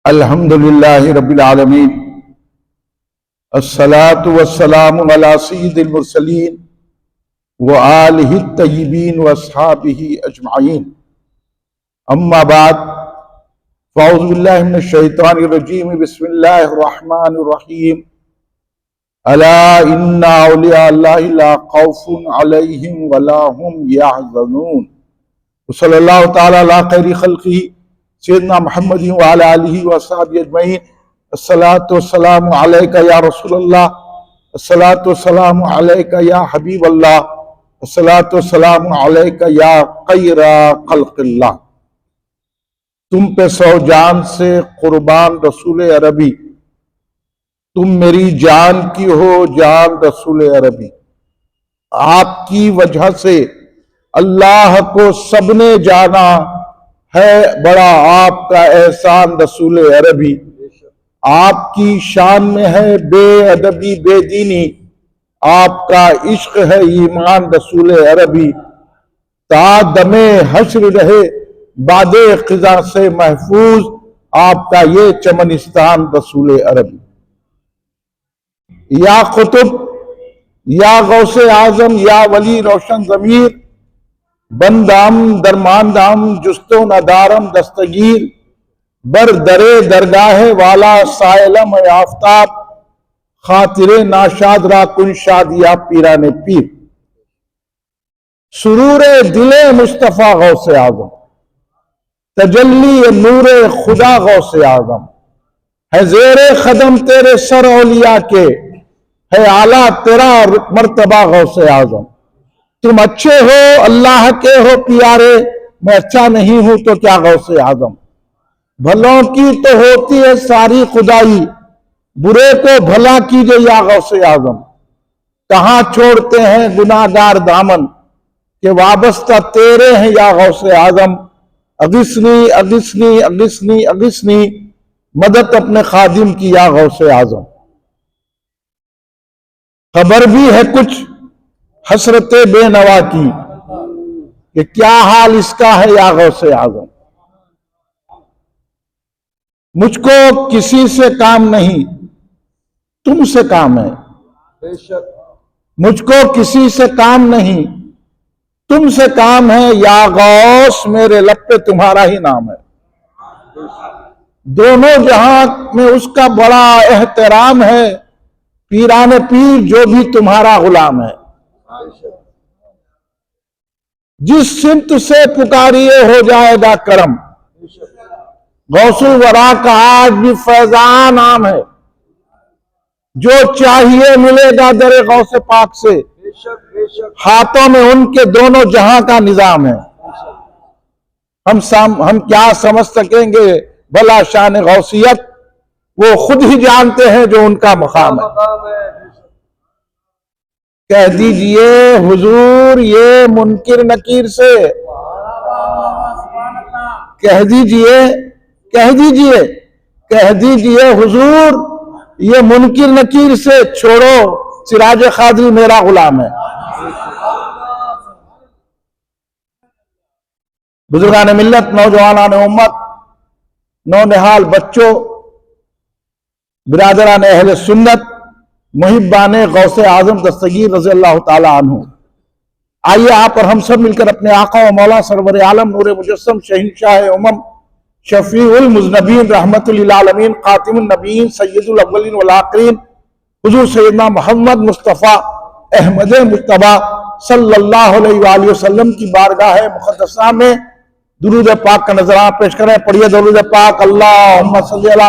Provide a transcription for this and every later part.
अल्हम्दुलिल्लाहि रब्बिल आलमीन अस्सलातु वस्सलामु अला सय्यिदिल मुरसलीन व आलिहि तय्यिबीन व अस्हाबिही अजमाइन अम्मा बाद फ़अऊज़ु बिल्लाहि मिनश शैतानिर रजीम बिस्मिल्लाहिर रहमानिर रहीम अला इन्ना औलिया अल्लाहि ला खौफुन अलैहिम वला हुम यहज़नून सल्लल्लाहु तआला अला खैरि खल्क़िही सय्यदना मुहम्मद व अला आलिहि व अस्हाबिही अजमईन अस्सलातु वस्सलामु अलैका या रसूलल्लाह अस्सलातु वस्सलामु अलैका या हबीबल्लाह अस्सलातु वस्सलामु अलैका या खैरा खल्क़िल्लाह। तुम पे सौ जान से कुर्बान रसूल अरबी, तुम मेरी जान की हो जान रसूल अरबी। आपकी वजह से अल्लाह को सबने जाना है, बड़ा आपका एहसान रसूल अरबी। आपकी शान में है बेअदबी बेदीनी, आपका इश्क है ईमान रसूल अरबी। ता दमे हश्र रहे बादे क़िज़ा से महफूज, आपका ये चमनिस्तान रसूल अरबी। या कुतुब या गौसे आजम या वली रोशन ज़मीर, बंदाम दरमानदाम जुस्तो नदारम दस्तगीर, बर दरे दरगाहे वाला सायलम आफ्ताब, खातिरे नाशाद रा कुन शादिया पीराने पीर। सुरूरे दिले मुस्तफ़ा गौसे आजम, तजल्ली नूरे खुदा गौसे आजम, है ज़ेरे कदम तेरे सर औलिया के, है आला तेरा मर्तबा गौसे आजम। तुम अच्छे हो अल्लाह के हो प्यारे, मैं अच्छा नहीं हूं तो क्या गौसे आजम। भलों की तो होती है सारी खुदाई, बुरे को भला कीजिए या गौसे आजम। कहां छोड़ते हैं गुनाहगार दामन, के वाबस्ता तेरे हैं या गौसे आजम। अगिस्नी अगिस्नी अगिस्नी अगिस्नी, मदद अपने खादिम की या गौसे आजम। खबर भी है कुछ हसरते बेनवा की, कि क्या हाल इसका है या गौसे आजम। मुझको किसी से काम नहीं, तुमसे काम है। मुझको किसी से काम नहीं, तुमसे काम है, या गौस मेरे लब पे तुम्हारा ही नाम है। दोनों जहां में उसका बड़ा एहतराम है, पीराने पीर जो भी तुम्हारा गुलाम है। जिस सिमत से पुकारिए हो जाएगा करम, गौसुल वरा का आज भी फैजान नाम है। जो चाहिए मिलेगा दरे गौसे पाक से, हाथों में उनके दोनों जहां का निजाम है। हम क्या समझ सकेंगे भला शान गौसियत, वो खुद ही जानते हैं जो उनका मकाम है। कह दीजिए हुजूर ये मुनकिर नकीर से, कह दीजिए कह दीजिए कह दीजिए हुजूर ये मुनकिर नकीर से, छोड़ो सिराज खादरी मेरा गुलाम है। बुजुर्गान मिल्लत, नौजवानान उम्मत, नौनिहाल बच्चों, बिरादरान अहले सुन्नत, मुहिब्बाने गौसे आजम दस्तगीर रज़ी अल्लाह ताला अन्हु, आइए आप और हम सब मिलकर अपने आका व मौला सरवर आलम नूर मुजस्सम शहींशाह उम्मम शफीउल मुज़नबीन रहमतुल लिल आलमीन खातिमुन नबीयीन सय्यदुल अव्वलीन वल आखिरीन हुजूर सैयदना मोहम्मद मुस्तफ़ा अहमद मुज्तबा सल्लल्लाहु अलैहि वसल्लम की बारगाह मुक़द्दसा में दुरूद पाक का नजराना पेश करें। पढ़िए दुरूद पाक। अल्लाहुम्मा सल्ली अला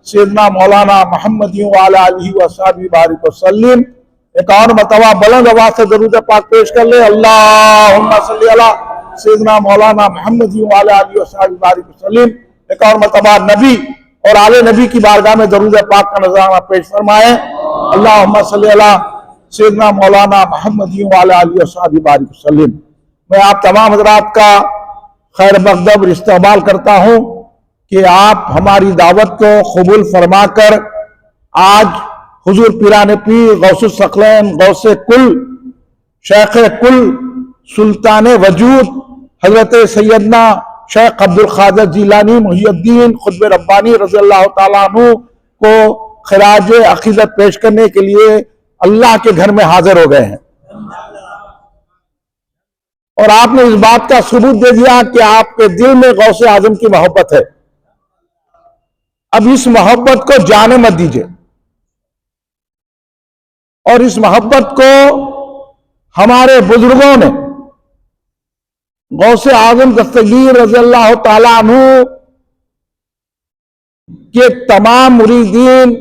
सय्यदना मौलाना मोहम्मद व अला आलिहि व अस्हाबिही बारिक वसल्लिम। एक और मरतबा बुलंद आवाज से दुरूद पाक पेश कर ले। अल्लाहुम्मा सल्ली अला सय्यदना मौलाना मोहम्मद व अला आलिहि व अस्हाबिही बारिक वसल्लिम। एक और मरतबा नबी और आले नबी की बारगाह में दुरूद पाक का नजराना पेश फरमाए। अल्लाहुम्मा सल्ली अला सय्यदना मौलाना मोहम्मद व अला आलिहि व अस्हाबिही बारिक वसल्लिम। मैं आप तमाम हज़रात का खैर मक़दम इस्तक़बाल करता हूँ कि आप हमारी दावत को कबूल फरमाकर आज हुजूर पीराने पीर गौसुल सकलैन गौसे कुल शेख कुल सुल्तान वजूद हजरत सैयदना शेख अब्दुल कादिर जिलानी मुहियुद्दीन खुतब रब्बानी रज़ी अल्लाह तआला अन्हु को खिराज अकीदत पेश करने के लिए अल्लाह के घर में हाजिर हो गए हैं। और आपने इस बात का सबूत दे दिया कि आपके दिल में गौसे आजम की मोहब्बत है। अब इस मोहब्बत को जाने मत दीजिए और इस मोहब्बत को हमारे बुजुर्गों ने गौसे आजम दस्तगीर रज़ी अल्लाह तआला अन्हु के तमाम मुरीदीन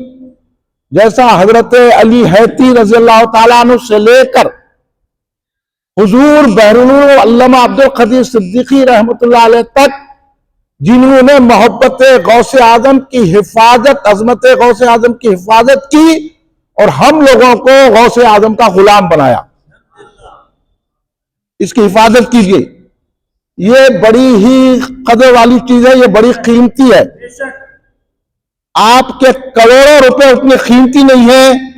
जैसा हजरत अली हैती रज़ी अल्लाह तआला अन्हु से लेकर हुजूर बहरुल उलूम अल्लामा अब्दुल क़दीर सिद्दीकी रहमतुल्लाह अलैह तक, जिन्होंने मोहब्बत गौसे आजम की हिफाजत, अजमत गौसे आजम की हिफाजत की और हम लोगों को गौसे आजम का गुलाम बनाया। इसकी हिफाजत कीजिए, ये बड़ी ही कदर वाली चीज है, ये बड़ी कीमती है। आपके करोड़ों रुपए उतनी कीमती नहीं है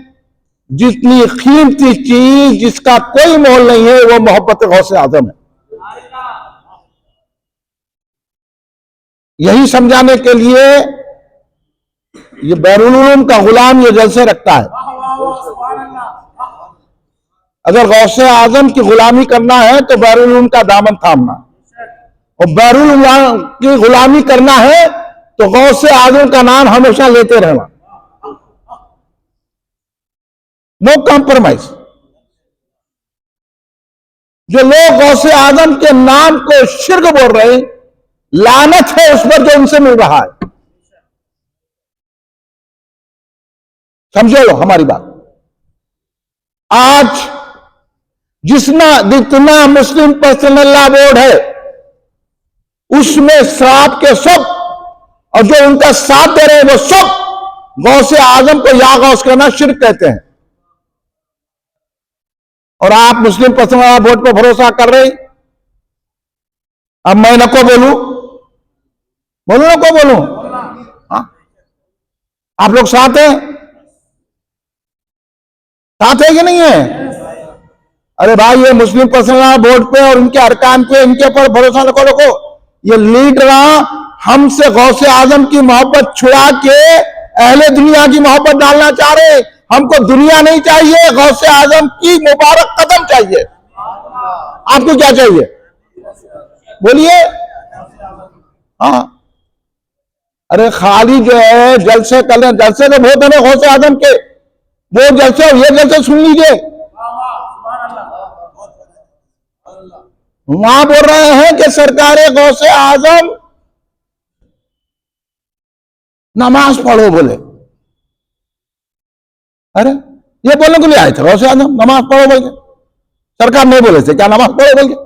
जितनी कीमती चीज जिसका कोई मोल नहीं है वो मोहब्बत गौसे आजम है। यही समझाने के लिए ये बहरुल उलूम का गुलाम ये जलसे रखता है। अगर गौसे आजम की गुलामी करना है तो बहरुल उलूम का दामन थामना, और बहरुल उलूम की गुलामी करना है तो गौसे आजम का नाम हमेशा लेते रहना, नो कॉम्प्रोमाइज। जो लोग गौसे आजम के नाम को शिर्क बोल रहे हैं, लानत है उस पर जो उनसे मिल रहा है। समझो लो हमारी बात। आज जितना मुस्लिम पर्सनल लॉ बोर्ड है उसमें सब के सब और जो उनका साथ दे रहे हैं वो सब गौसे आजम को या गौस करना शिर्क कहते हैं। और आप मुस्लिम पर्सनल लॉ बोर्ड पर भरोसा कर रहे। अब मैं न को बोलूं न को बोलूं, हाँ? आप लोग साथ हैं कि नहीं है? अरे भाई, ये मुस्लिम पर्सनल लॉ बोर्ड पे और इनके अरकान पे, इनके पर भरोसा न रखो। ये लीडर हमसे गौसे आजम की मोहब्बत छुड़ा के अहले दुनिया की मोहब्बत डालना चाह रहे। हमको दुनिया नहीं चाहिए, गौसे आजम की मुबारक कदम चाहिए। आपको क्या चाहिए बोलिए? हाँ, अरे खाली जो है जलसे कर रहे, जलसे तो बहुत है गौसे आजम के, वो जलसे ये जलसे सुन लीजिए। वहां बोल रहे हैं कि सरकार गौसे आजम नमाज पढ़ो बोले। अरे ये बोलने के लिए आए थे गौसे आजम नमाज पढ़ो बोल के, सरकार नहीं बोले थे क्या नमाज पढ़ो बोल के?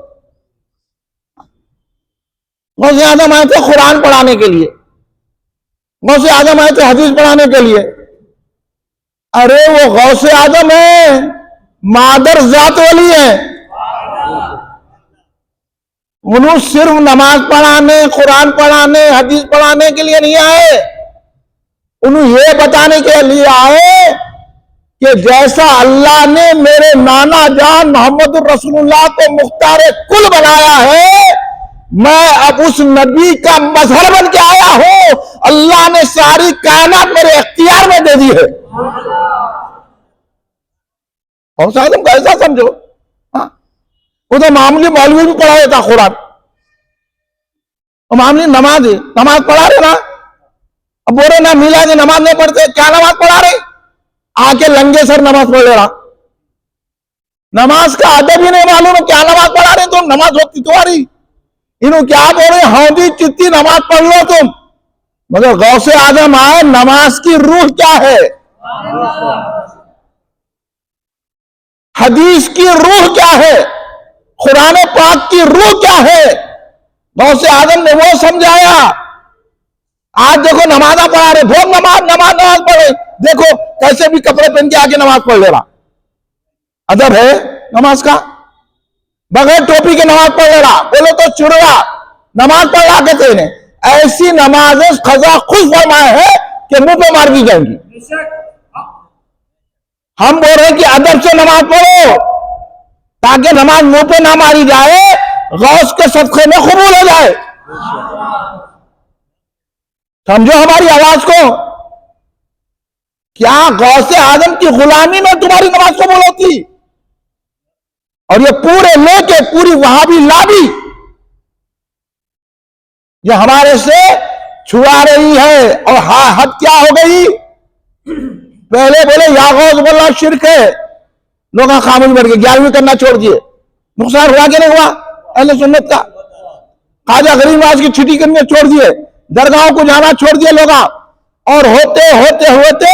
गौसे आजम आए थे कुरान पढ़ाने के लिए, गौसे आजम आए थे हदीस पढ़ाने के लिए। अरे वो गौसे आजम है, मादर जात वाली है। उन्होंने सिर्फ नमाज पढ़ाने, कुरान पढ़ाने, हदीस पढ़ाने के लिए नहीं आए। उन्होंने ये बताने के लिए आए कि जैसा अल्लाह ने मेरे नाना जान मोहम्मद रसूलुल्लाह को मुख्तार कुल बनाया है, मैं अब उस नबी का मजहर बन के आया हूं। अल्लाह ने सारी कायनात मेरे इख्तियार में दे दी है। गौसे आजम का ऐसा समझो। हाँ, वो तो मामूली मौलवी भी पढ़ा देता कुरान, मामूली नमाज पढ़ा रहे ना। अब बोले ना मिला के नमाज नहीं पढ़ते, क्या नमाज पढ़ा रहे? आके लंगे सर नमाज पढ़ ले रहा। नमाज का अदब ही नहीं मालूम है, क्या नमाज पढ़ा रहे तुम? नमाज होती तुम्हारी। इन्हों क्या बोल रहे? हौदी चित्ती नमाज पढ़ लो तुम। मगर गौसे आजम आए, नमाज की रूह क्या है, हदीस की रूह क्या है, कुरान पाक की रूह क्या है, गौसे आजम ने वो समझाया। आज देखो नमाजा पढ़ा रहे, बहुत नमाज पढ़े, देखो कैसे भी कपड़े पहन के आके नमाज पढ़ ले रहा। अदब है नमाज का? बगैर टोपी के नमाज पढ़ ले रहा, बोले तो चिड़ रहा। नमाज पढ़ रहा कहते हैं, ऐसी नमाजें खजा खुद फरमाए हैं कि मुंह पे मार दी जाएंगी। हम बोल रहे हैं कि अदब से नमाज पढ़ो ताकि नमाज मुंह पे ना मारी जाए, गौस के सदक़े में कबूल हो जाए। समझो हमारी आवाज को। क्या गौसे आजम की गुलामी में तुम्हारी नमाज को बोलो थी? और ये पूरे लेके पूरी वहाबी लाबी जो हमारे से छुआ रही है। और हद क्या हो गई? पहले बोले या गौस बोला शिरक है, लोग खामोश बैठ गए, 11वीं करना छोड़ दिए। नुकसान हुआ कि नहीं हुआ अहले सुन्नत का? ख्वाजा गरीब नवाज की छुट्टी करने छोड़ दिए, दरगाहों को जाना छोड़ दिए लोग। और होते होते होते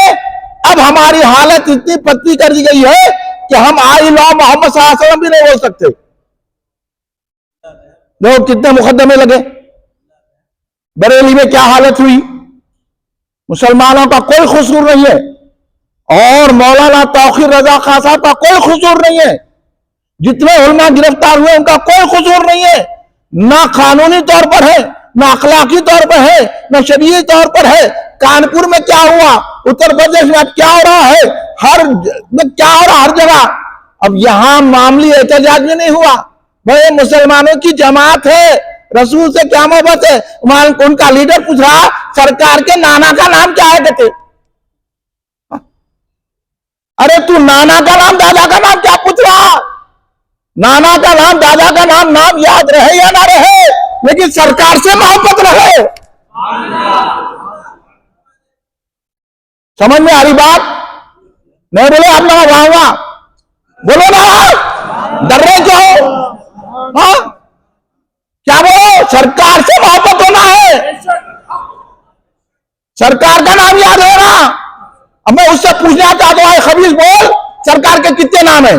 अब हमारी हालत इतनी पतली कर दी गई है कि हम आई लॉ मोहम्मद सल्लल्लाहु अलैहि वसल्लम भी नहीं बोल सकते। लोग कितने मुकदमे लगे। बरेली में क्या हालत हुई? मुसलमानों का कोई कसूर नहीं है और मौलाना तौकीर रजा खान साहब का कोई कसूर नहीं है। जितने उलमा गिरफ्तार हुए उनका कोई कसूर नहीं है। ना कानूनी तौर पर है, ना अखलाकी तौर पर है, ना शरीयती तौर पर है। कानपुर में क्या हुआ, उत्तर प्रदेश में अब क्या हो रहा है, क्या हो रहा हर जगह। अब यहां मामूली एहतजाज में नहीं हुआ, भाई मुसलमानों की जमात है, रसूल से क्या मोहब्बत है। उनका लीडर पूछ रहा सरकार के नाना का नाम क्या है? कहते अरे तू नाना का नाम दादा का नाम क्या पूछ रहा? नाना का नाम दादा का नाम याद रहे या ना रहे, लेकिन सरकार से मोहब्बत रहे। समझ में आ रही बात? नहीं बोले आप ना वाह बोलो ना, डर रहे क्यों? हाँ क्या बोलो? सरकार से मोहब्बत होना है, सरकार का नाम याद है ना। अब मैं उससे पूछना चाहता हूं, खबीज बोल सरकार के कितने नाम है?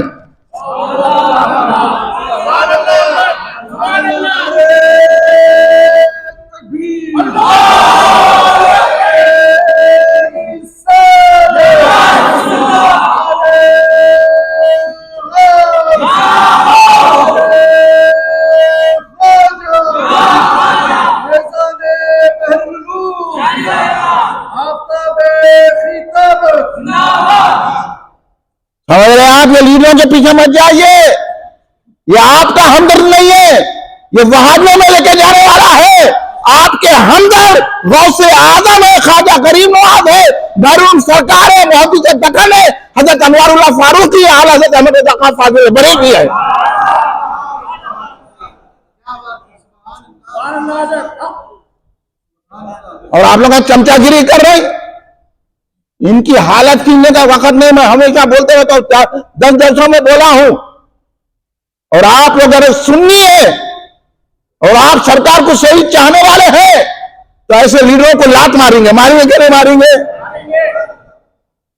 आप ये लीडरों के पीछे मत जाइए, ये आपका हमदर्द नहीं है, ये वहाबियों में लेके जाने वाला है। आपके हमदर्द गौसे आजम है, ख्वाजा गरीब नवाज है, दारुल सरकार है, मोहब्बत दखन है, हजरत अनवारुल्लाह फारूकी है, आला हजरत अहमद रजा फाजिल बरेली है। और आप लोग चमचागिरी कर रहे हैं। इनकी हालत खींचने का वक्त नहीं। मैं हमेशा बोलते हुए तो 10 जलसों में बोला हूं। और आप लोग अगर सुनिए और आप सरकार को सही चाहने वाले हैं तो ऐसे लीडरों को लात मारेंगे। मारेंगे कि नहीं मारेंगे?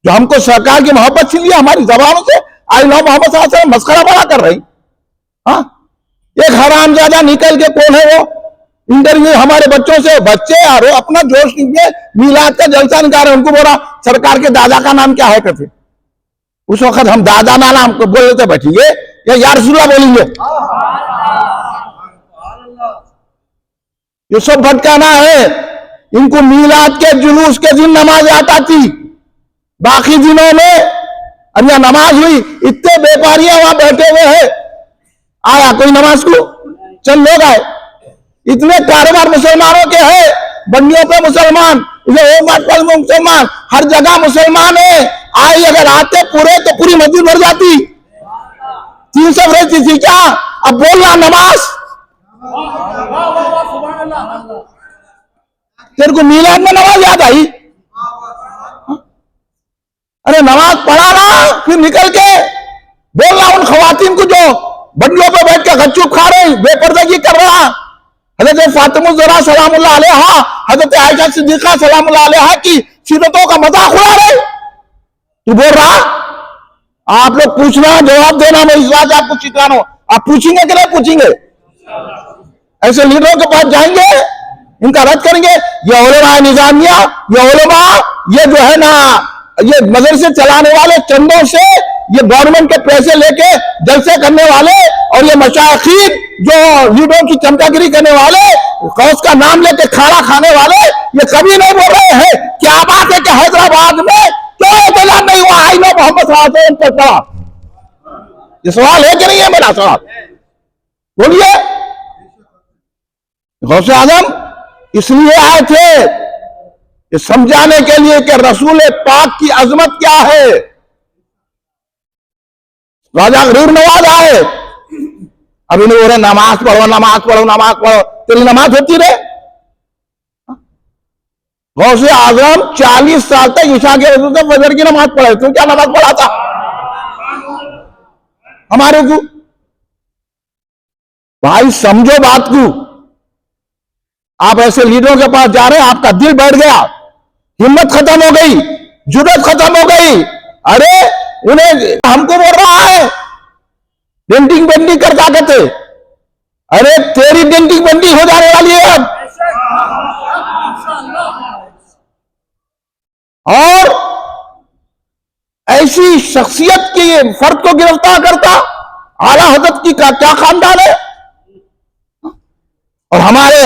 जो हमको सरकार की मोहब्बत छीन लिया हमारी जबानों से, आई लॉ मोहम्मद सल्लल्लाहु अलैहि वसल्लम मस्करा बड़ा कर रही। हाँ एक हरामजादा निकल के कौन है वो इंटरव्यू हमारे बच्चों से, बच्चे यार अपना जोश कीजिए, मीलाद का जलसा निकाल रहे। उनको बोला सरकार के दादा का नाम क्या है? कहते उस वक्त हम दादा ना नाम को बोल लेते बैठिए या रसूलुल्लाह बोलेंगे। ये सब भटकाना है। इनको मीलाद के जुलूस के दिन नमाज आता थी, बाकी दिनों में अब यह नमाज हुई, इतने व्यापारियां वहां बैठे हुए हैं, आया कोई नमाज को? चल लोग आए। इतने कारोबार मुसलमानों के हैं, बंडियों पे मुसलमान, मुसलमान, हर जगह मुसलमान है। आई अगर आते पूरे तो पूरी मस्जिद भर जाती। 300 रहती थी क्या? अब बोल रहा नमाज। तेरे को मीलाद में नमाज याद आई? अरे नमाज पढ़ा रहा, फिर निकल के बोल रहा उन खवातीन को जो बंडियों पे बैठ के गपचुप खा रहे, बेपर्दगी कर रहा। हजरत फातिमा ज़हरा सलामुल्लाह अलैहा, हजरत आयशा सिद्दीक़ा सलामुल्लाह अलैहा की सीरतों का मजाक उड़ा रहे। तू बोल रहा? आप लोग पूछना, जवाब देना, मैं इस बात आपको चिताना हूं। आप पूछेंगे कि नहीं पूछेंगे? ऐसे लीडरों के पास जाएंगे, इनका रद्द करेंगे। ये उलमा निजामिया, ये उलमा, ये जो है ना, ये मदरसे चलाने वाले चंदों से, ये गवर्नमेंट के पैसे लेके जलसे करने वाले, और ये मशाइखीन जो लीडरों की चमचागिरी करने वाले, गौस का नाम लेके खाना खाने वाले, ये कभी नहीं बोल रहे हैं क्या बात है कि हैदराबाद में क्यों एहतजाज नहीं हुआ? आई लो मोहम्मद सल्लल्लाहु अलैहि वसल्लम पर। ये सवाल है कि नहीं है? मेरा सवाल बोलिए। गौसे आजम इसलिए आए थे ये समझाने के लिए कि रसूल पाक की अजमत क्या है। राजा गरीब नवाज आए, अभी नहीं हो रहे नमाज पढ़ो नमाज पढ़ो नमाज पढ़ो, तेरी नमाज होती रहे। गौसे आजम 40 साल तक ईशा के रसूल से फजर की नमाज पढ़े, तू क्या नमाज पढ़ा था हमारे को? भाई समझो बात को। आप ऐसे लीडरों के पास जा रहे हैं, आपका दिल बैठ गया, हिम्मत खत्म हो गई, जुर्रत खत्म हो गई। अरे उन्हें हमको बोल रहा है डेंटिंग बेंटिंग कर क्या कहते? अरे तेरी डेंटिंग बेंटिंग हो जाने वाली है अब। और ऐसी शख्सियत के फर्द को गिरफ्तार करता आला हजरत की क्या खानदान है। और हमारे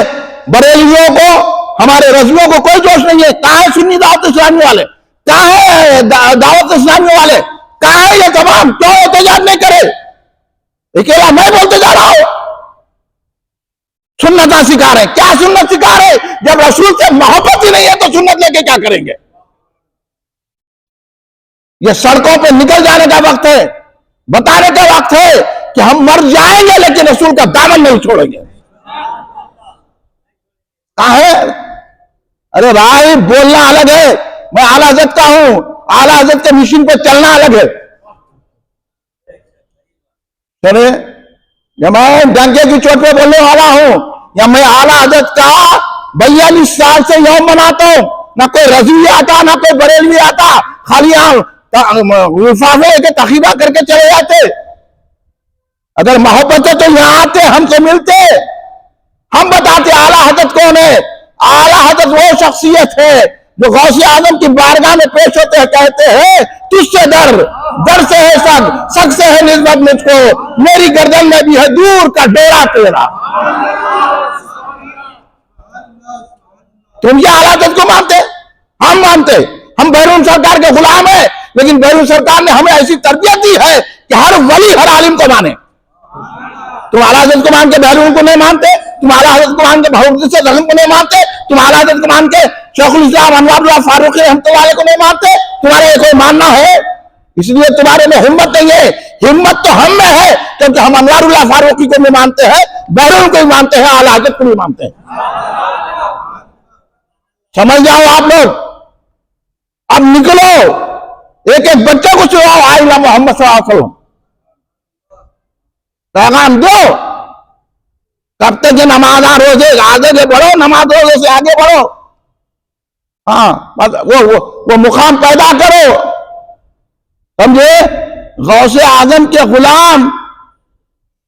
बरेलियों को, हमारे रज़ियों को कोई जोश नहीं है। कहां है सुन्नी दावत इस्लामी वाले, कहां है दावत इस्लामी वाले, कहां है ये तमाम? क्यों एहतजाज नहीं करे? अकेला मैं बोलते जा रहा हूं सुन्नत सिखा रहे। क्या सुन्नत सिखा रहे? जब रसूल से मोहब्बत ही नहीं है तो सुन्नत लेके क्या करेंगे? ये सड़कों पे निकल जाने का वक्त है, बताने का वक्त है कि हम मर जाएंगे लेकिन रसूल का दामन नहीं छोड़ेंगे। कहां है? अरे भाई बोलना अलग है, मैं आला हज़रत का हूं, आला हज़रत के मिशन पे चलना अलग है। सुने, या मैं डंके की चोट पे बोलने वाला हूं, या मैं आला हज़रत का 42 साल से यौम मनाता हूं। ना कोई रज़वी आता ना कोई बरेलवी आता, खाली लिफाफे के तकीबा करके चले जाते। अगर मोहब्बत है तो यहां आते, हमसे मिलते, हम बताते आला हज़रत कौन है। आला हज़रत वो शख्सियत है जो गौसे आजम की बारगाह में पेश होते हैं, कहते हैं तुझसे दर से है सग से है निस्बत मुझको, मेरी गर्दन में भी है दूर का डेरा तेरा। तुम ये आला हज़रत को मानते? हम मानते। हम बैरून सरकार के गुलाम हैं, लेकिन बैरून सरकार ने हमें ऐसी तरबियत दी है कि हर वली हर आलिम को माने। तुम आला हज़रत को मान के बैरून को नहीं मानते, तुम आला हज़रत को मान के बहुमत से को नहीं मानते, तुम आला हज़रत को मान के शेखुल इस्लाम अनवारुल्लाह फारूकी रहमतुल्लाह अलैह को नहीं मानते। तुम्हारे कोई मानना है, इसलिए तुम्हारे में हिम्मत नहीं है। हिम्मत तो हम में है क्योंकि हम अनवारुल्लाह फारूकी को नहीं मानते हैं, बैरून को भी मानते हैं, आला हज़रत को भी मानते हैं। समझ जाओ आप लोग। अब निकलो, एक एक बच्चे को सुनाओ आइला मोहम्मद सल्लल्लाहु अलैहि वसल्लम पैगाम दो। कब तक ये नमाज रोजे आगे बढ़ो, नमाज रोजे से आगे बढ़ो। हाँ वो मुकाम पैदा करो, समझे? गौसे आजम के गुलाम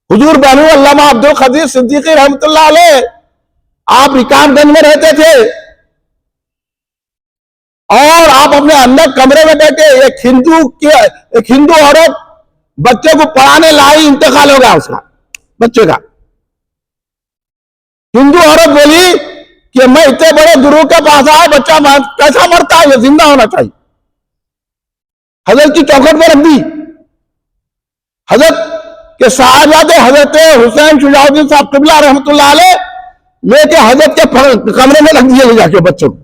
हुजूर बनु अल्लामा अब्दुल कदीर सिद्दीकी रहमतुल्लाह अलैह, आप रिकामगंज में रहते थे और आप अपने अंदर कमरे में बैठे, एक हिंदू औरत बच्चे को पढ़ाने लाई, इंतकाल हो गया उसका बच्चे का। हिंदू औरत बोली कि मैं इतने बड़े गुरु के पास आया, बच्चा कैसा मरता है, ये जिंदा होना चाहिए। हजरत की चौखट पर रख दी। हजरत के साहबजादे हजरत हुसैन शुजाउद्दीन साहब क़िबला रहमतुल्लाह अलैह लेके हजरत के कमरे में रख दिए जाके बच्चों को।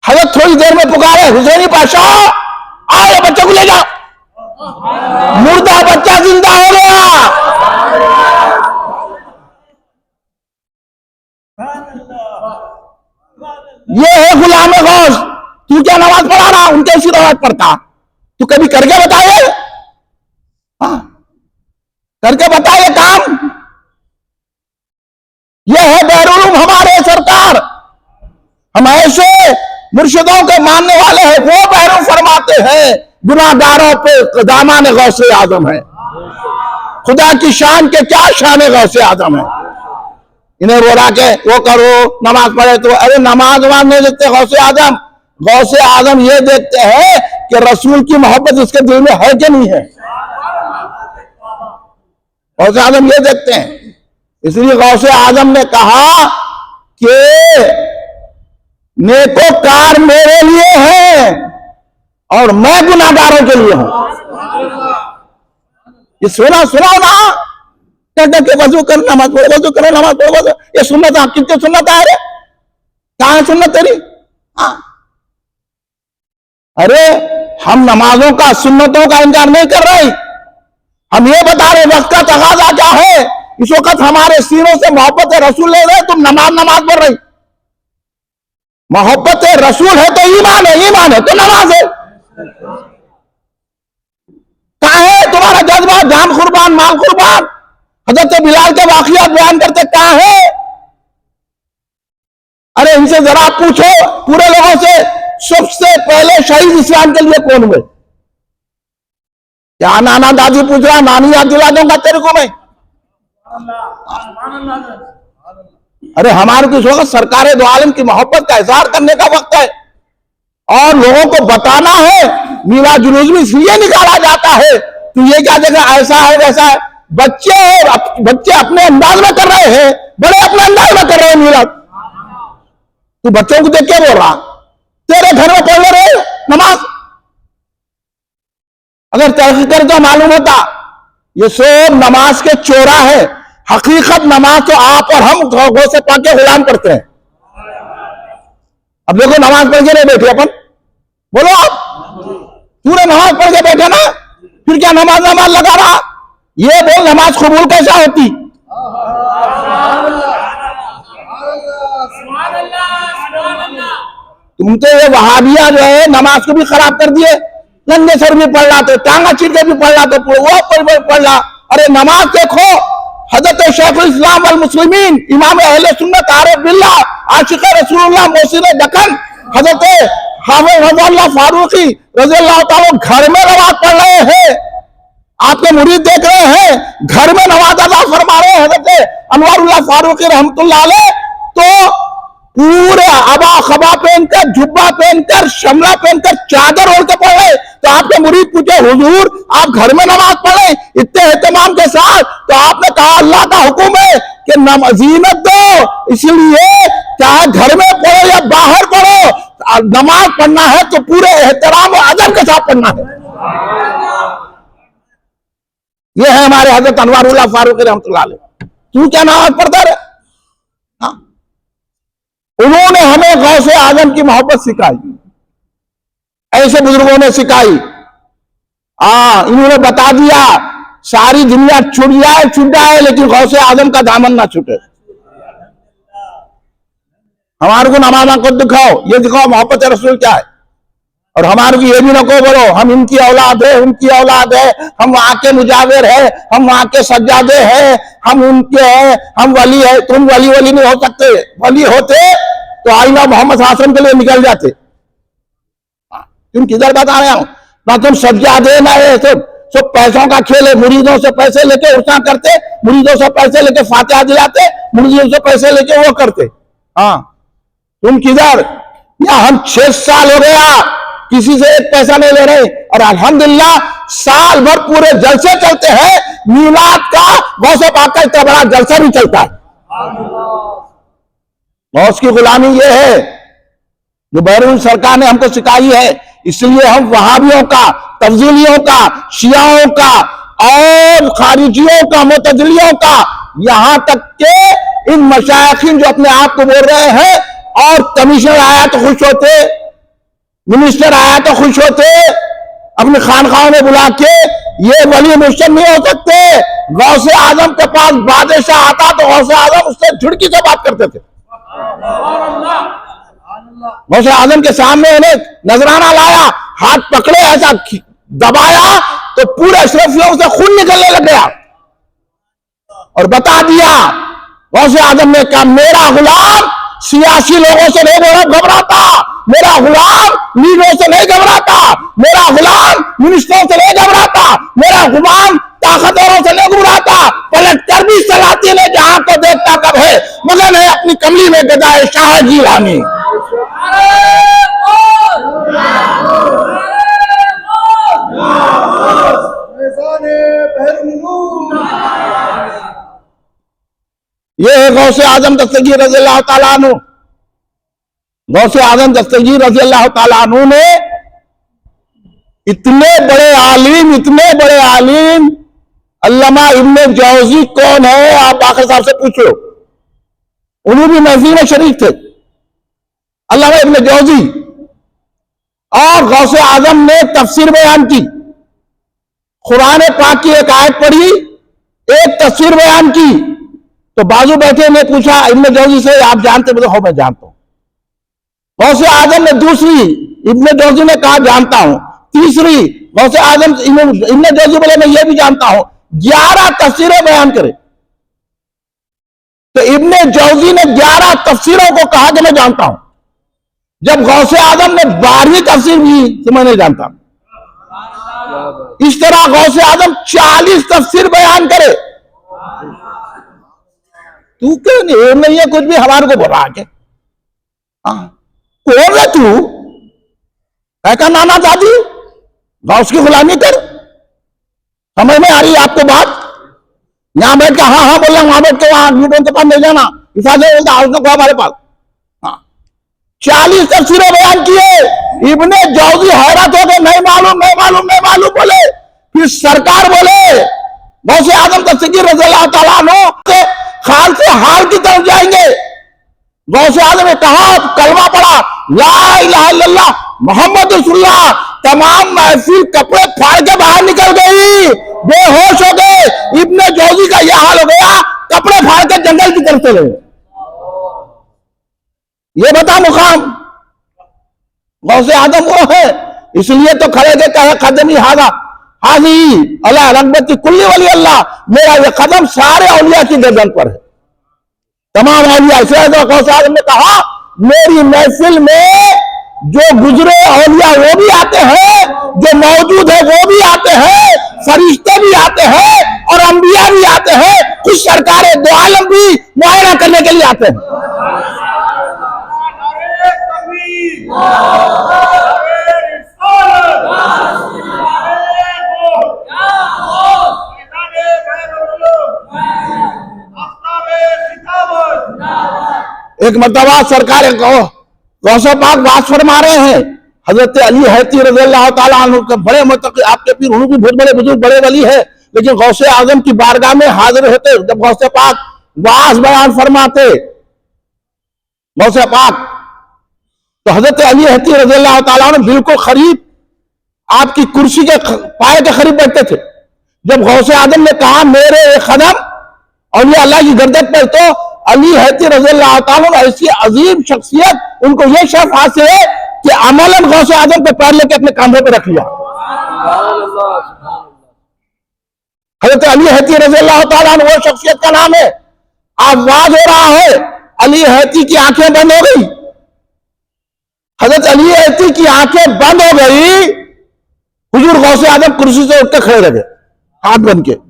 हजरत थोड़ी देर में पुकारे, हुसैनी पाशा आए बच्चे को ले जाओ। मुर्दा बच्चा जिंदा हो गया। ये है गुलाम गौस। तू क्या नमाज पढ़ा रहा, उनके ऐसी नमाज पढ़ता? तू कभी करके बताए? हाँ, करके बताए काम। ये है बैरून हमारे सरकार। हम ऐसे मुर्शिदों के मानने वाले हैं, वो बैरून फरमाते हैं गुनाहगारों पे दामाने गौसे आजम है। खुदा की शान के क्या शान गौसे आजम है। इन्हें बोला के वो करो नमाज पढ़े तो, अरे नमाज वमाज नहीं देखते गौसे आजम। गौसे आजम ये देखते हैं कि रसूल की मोहब्बत इसके दिल में है कि नहीं है। गौसे आजम ये देखते हैं। इसलिए गौसे आजम ने कहा कि नेकोकार मेरे लिए है और मैं गुनाहगारों के लिए हूं। ये सुनाओ ना। के वजू कर नमाज पढ़ो, वजू करो नमाज पढ़ो, वजू। ये सुन्नत है, कितनी सुन्नत है रे? कहां है सुन्नत तेरी? हाँ, अरे हम नमाजों का, सुन्नतों का इनकार नहीं कर रहे, हम ये बता रहे वक्त का तकाजा क्या है। इस वक्त हमारे सीनों से मोहब्बत रसूल ले रहे, तुम नमाज पढ़ रही। मोहब्बत रसूल है तो ईमान है, ईमान है तो नमाज है। कहां है तुम्हारा जज्बा, जान कुर्बान माल कुर्बान? हजरत बिलाल के वाकयात बयान करते, कहां है? अरे इनसे जरा पूछो पूरे लोगों से, सबसे पहले शहीद इस्लाम के लिए कौन हुए? क्या नाना दादी पूछ रहा, नानी याद दिला दूंगा तेरे को मैं। अरे हमारे कुछ वक्त सरकार दो आलम की मोहब्बत का इजहार करने का वक्त है, और लोगों को बताना है। मीरा जुलूस में इसलिए निकाला जाता है तो ये क्या जगह ऐसा है वैसा है। बच्चे अपने अंदाज में कर रहे हैं, बड़े अपने अंदाज में कर रहे हैं। मीरा तू बच्चों को देख के बोल रहा, तेरे घर में पढ़ रहे नमाज। अगर तहकीक कर तो मालूम होता ये सब नमाज के चोरा है। हकीकत नमाज तो आप और हम गौ से पाके गुलाम करते हैं। अब देखो नमाज पढ़ के नहीं बैठे अपन, बोलो आप पूरे नमाज पढ़ के बैठे ना, फिर क्या नमाज लगा रहा? ये बोल नमाज कबूल कैसा होती? तुम तो ये वहाबिया जो है नमाज को भी खराब कर दिए। लंबे सर भी पढ़ रहा तो, टांगा चीर के भी पढ़ रहा तो, वो पढ़ रहा। अरे नमाज देखो, हजरत शेखुल इस्लाम वल मुस्लिमीन इमाम अहले सुन्नत आरिफ बिल्लाह आशिक रसूलुल्लाह मोहसिन दक्कन हजरत हाफिज रज़ियल्लाहु फारूकी रज़ियल्लाहु ताला घर में नमाज पढ़ रहे हैं। आपके मुरीद देख रहे हैं, घर में नमाज अदा फरमा रहे हैं हजरत अनवारुल्लाह फारूकी रहमतुल्लाह अलैह। तो पूरे अबा खबा पहनकर, जुब्बा पहनकर, शमला पहनकर, चादर ओढ़ के पढ़ रहे। तो आपके मुरीद पूछे, हुजूर आप घर में नमाज पढ़े इतने एहतमाम के साथ, तो आपने कहा अल्लाह का हुक्म है कि जीनत दो, इसलिए चाहे घर में पढ़ो या बाहर पढ़ो, नमाज पढ़ना है तो पूरे एहतराम और अदब के साथ पढ़ना है। ये है हमारे हजरत अनवारुल्लाह फारूकी रहमतुल्लाह अलैह। तू क्या नमाज पढ़ता रहे? उन्होंने हमें गौसे आजम की मोहब्बत सिखाई, ऐसे बुजुर्गों ने सिखाई। इन्होंने बता दिया सारी दुनिया छूट जाए लेकिन गौसे आजम का दामन ना छूटे। हमारे को नमाज़ को दिखाओ, ये दिखाओ मोहब्बत रसूल क्या है। और हमारे को ये भी नको बोलो हम इनकी औलाद है, उनकी औलाद है, हम वहां के मुजाविर है, हम वहां के सज्जादे हैं, हम उनके हैं, हम वली है। तुम वली नहीं हो सकते। वली होते तो आईना मोहम्मद हासन के लिए निकल जाते। तुम किधर बता रहे हो ना, तुम सज्जादे ना है, सब पैसों का खेल है। मुरीदों से पैसे लेके उर्सा करते, मुरीदों से पैसे लेके फातिहा दिलाते, मुरीदों से पैसे लेके वो करते। तुम किधर? या हम 6 साल हो गया किसी से एक पैसा नहीं ले रहे, और अल्हम्दुलिल्लाह साल भर पूरे जलसे चलते हैं। मीलाद का गौसे पाक का इतना बड़ा जलसा भी चलता है। गौस की गुलामी ये है जो बैरून सरकार ने हमको सिखाई है। इसलिए हम वहाबियों का, तफजीलियों का, शियाओं का और खारिजियों का, मुतज़िलियों का, यहां तक के इन मशाइखीन जो अपने आप को बोल रहे हैं, और कमिश्नर आया तो खुश होते, मिनिस्टर आया तो खुश होते, अपने खानखाओं में बुला के ये वली मुर्शिद नहीं हो सकते। गौसे आजम के पास बादशाह आता तो गौसे आजम उससे झुड़की से बात करते थे। गौसे आजम के सामने उन्हें नजराना लाया, हाथ पकड़े, ऐसा दबाया तो पूरे अशरफियों से खून निकलने लग गया, और बता दिया गौसे आजम ने कहा मेरा गुलाम सियासी लोगों से नहीं घबराता, मेरा गुलाम लीडरों से नहीं घबराता, मेरा गुलाम मिनिस्टरों से नहीं घबराता, मेरा गुलाम ताकतवरों से नहीं घबराता, पलट कर भी सलाती ने जहां को देखता कब है मगर है अपनी कमली में गदाए शाह जीलानी। ये है गौसे आजम दस्तगीर रज़ियल्लाहु ताला अन्हु। गौसे आजम दस्तगीर रज़ियल्लाहु ताला अन्हु ने इतने बड़े आलिम अल्लामा इब्ने जौजी कौन है, आप बाकर साहब से पूछ लो, उन्हें भी महफिल में शरीक थे। अल्लामा इब्ने जौजी और गौसे आजम ने तफसीर बयान की, कुरान पाक की एक आयत पढ़ी, एक तफसीर बयान की, तो बाजू बैठे ने पूछा इब्ने जौजी से, आप जानते? बोले हो मैं जानता हूं। गौसे आजम ने दूसरी, इब्ने जौजी ने कहा जानता हूं। तीसरी गौसे आजम इब्ने जौजी बोले मैं ये भी जानता हूं। 11 तफसीरें बयान करे, तो इब्ने जौजी ने 11 तफसीरों को कहा कि मैं जानता हूं, जब गौसे आजम ने 12वीं तफसीर भी तो मैं नहीं जानता। इस तरह गौसे आजम 40 तफसीर बयान करे। तू क्यों नहीं है कुछ भी हमारे को बोला के? कौन है तू? का नाना दादी गौस की गुलामी कर? समझ में आ रही है आपको बात? यहां बैठ के हाँ हाँ बोल रहा हूं, वहां बैठ के वहां मीटों के पास नहीं जाना, इस बोलता हमारे पास। हाँ, 40 तफसीरें बयान किए। इब्ने जौजी हैरत हो गए, नहीं मालूम नहीं मालूम नहीं मालूम बोले। फिर सरकार बोले गौसे आजम तस्कीर रज़ियल्लाहु तआला अन्हु के खाल से हाल की तरफ जाएंगे। गौसे आजम ने कहा, कलमा पढ़ा, ला इलाहा इल्लल्लाह मोहम्मद रसूलुल्लाह, तमाम महफिल कपड़े फाड़ के बाहर निकल गई, बेहोश हो गए। इब्ने जौजी का यह हाल हो गया, कपड़े फाड़ के जंगल की तरफ चले। ये बता मुकाम गौसे आजम वो है, इसलिए तो खड़े के कहे कदमी हाजा हाजी अल्लाह रगबती कुल्ली वली अल्लाह, मेरा ये कदम सारे औलिया की गर्दन पर है, तमाम औलिया। इसलिए गौसे आजम ने कहा मेरी महफिल में जो गुजरे औलिया वो भी आते हैं, जो मौजूद है वो भी आते हैं, फरिश्ते भी आते हैं और अंबिया भी आते हैं, कुछ सरकारें दो आलम भी मुआयना करने के लिए आते हैं। एक मर्तबा सरकार गौसे पाक बात फरमा रहे हैं, हजरत अली हैती रज़ियल्लाहु तआला अन्हु के बड़े मुत्तकी, आपके पीर उन्होंने भी बहुत बड़े बुजुर्ग बड़े वली है, लेकिन गौसे आजम की बारगाह में हाजिर होते जब गौसे पाक वाज बयान फरमाते गौसे पाक, तो हजरत अली हैती रज़ियल्लाहु तआला अन्हु बिल्कुल करीब आपकी कुर्सी के पाए के करीब बैठते थे। जब गौसे आजम ने कहा मेरे कदम और ये अल्लाह की गर्दन पर, तो अली हैती रज़ियल्लाहु तआला अन्हु ऐसी अजीम शख्सियत, उनको यह शर्फ हासिल है कि अमलन गौसे आजम पे पैर लेके अपने कांधे पे रख लिया। हज़रत अली हैती रज़ियल्लाहु तआला अन्हु वो शख्सियत का नाम है। आवाज हो रहा है, अली हैती की आंखें बंद हो गई। हज़रत अली हैती की आंखें बंद हो गई, हुजूर गौसे आजम कुर्सी से उठकर खड़े लगे हाथ बन के।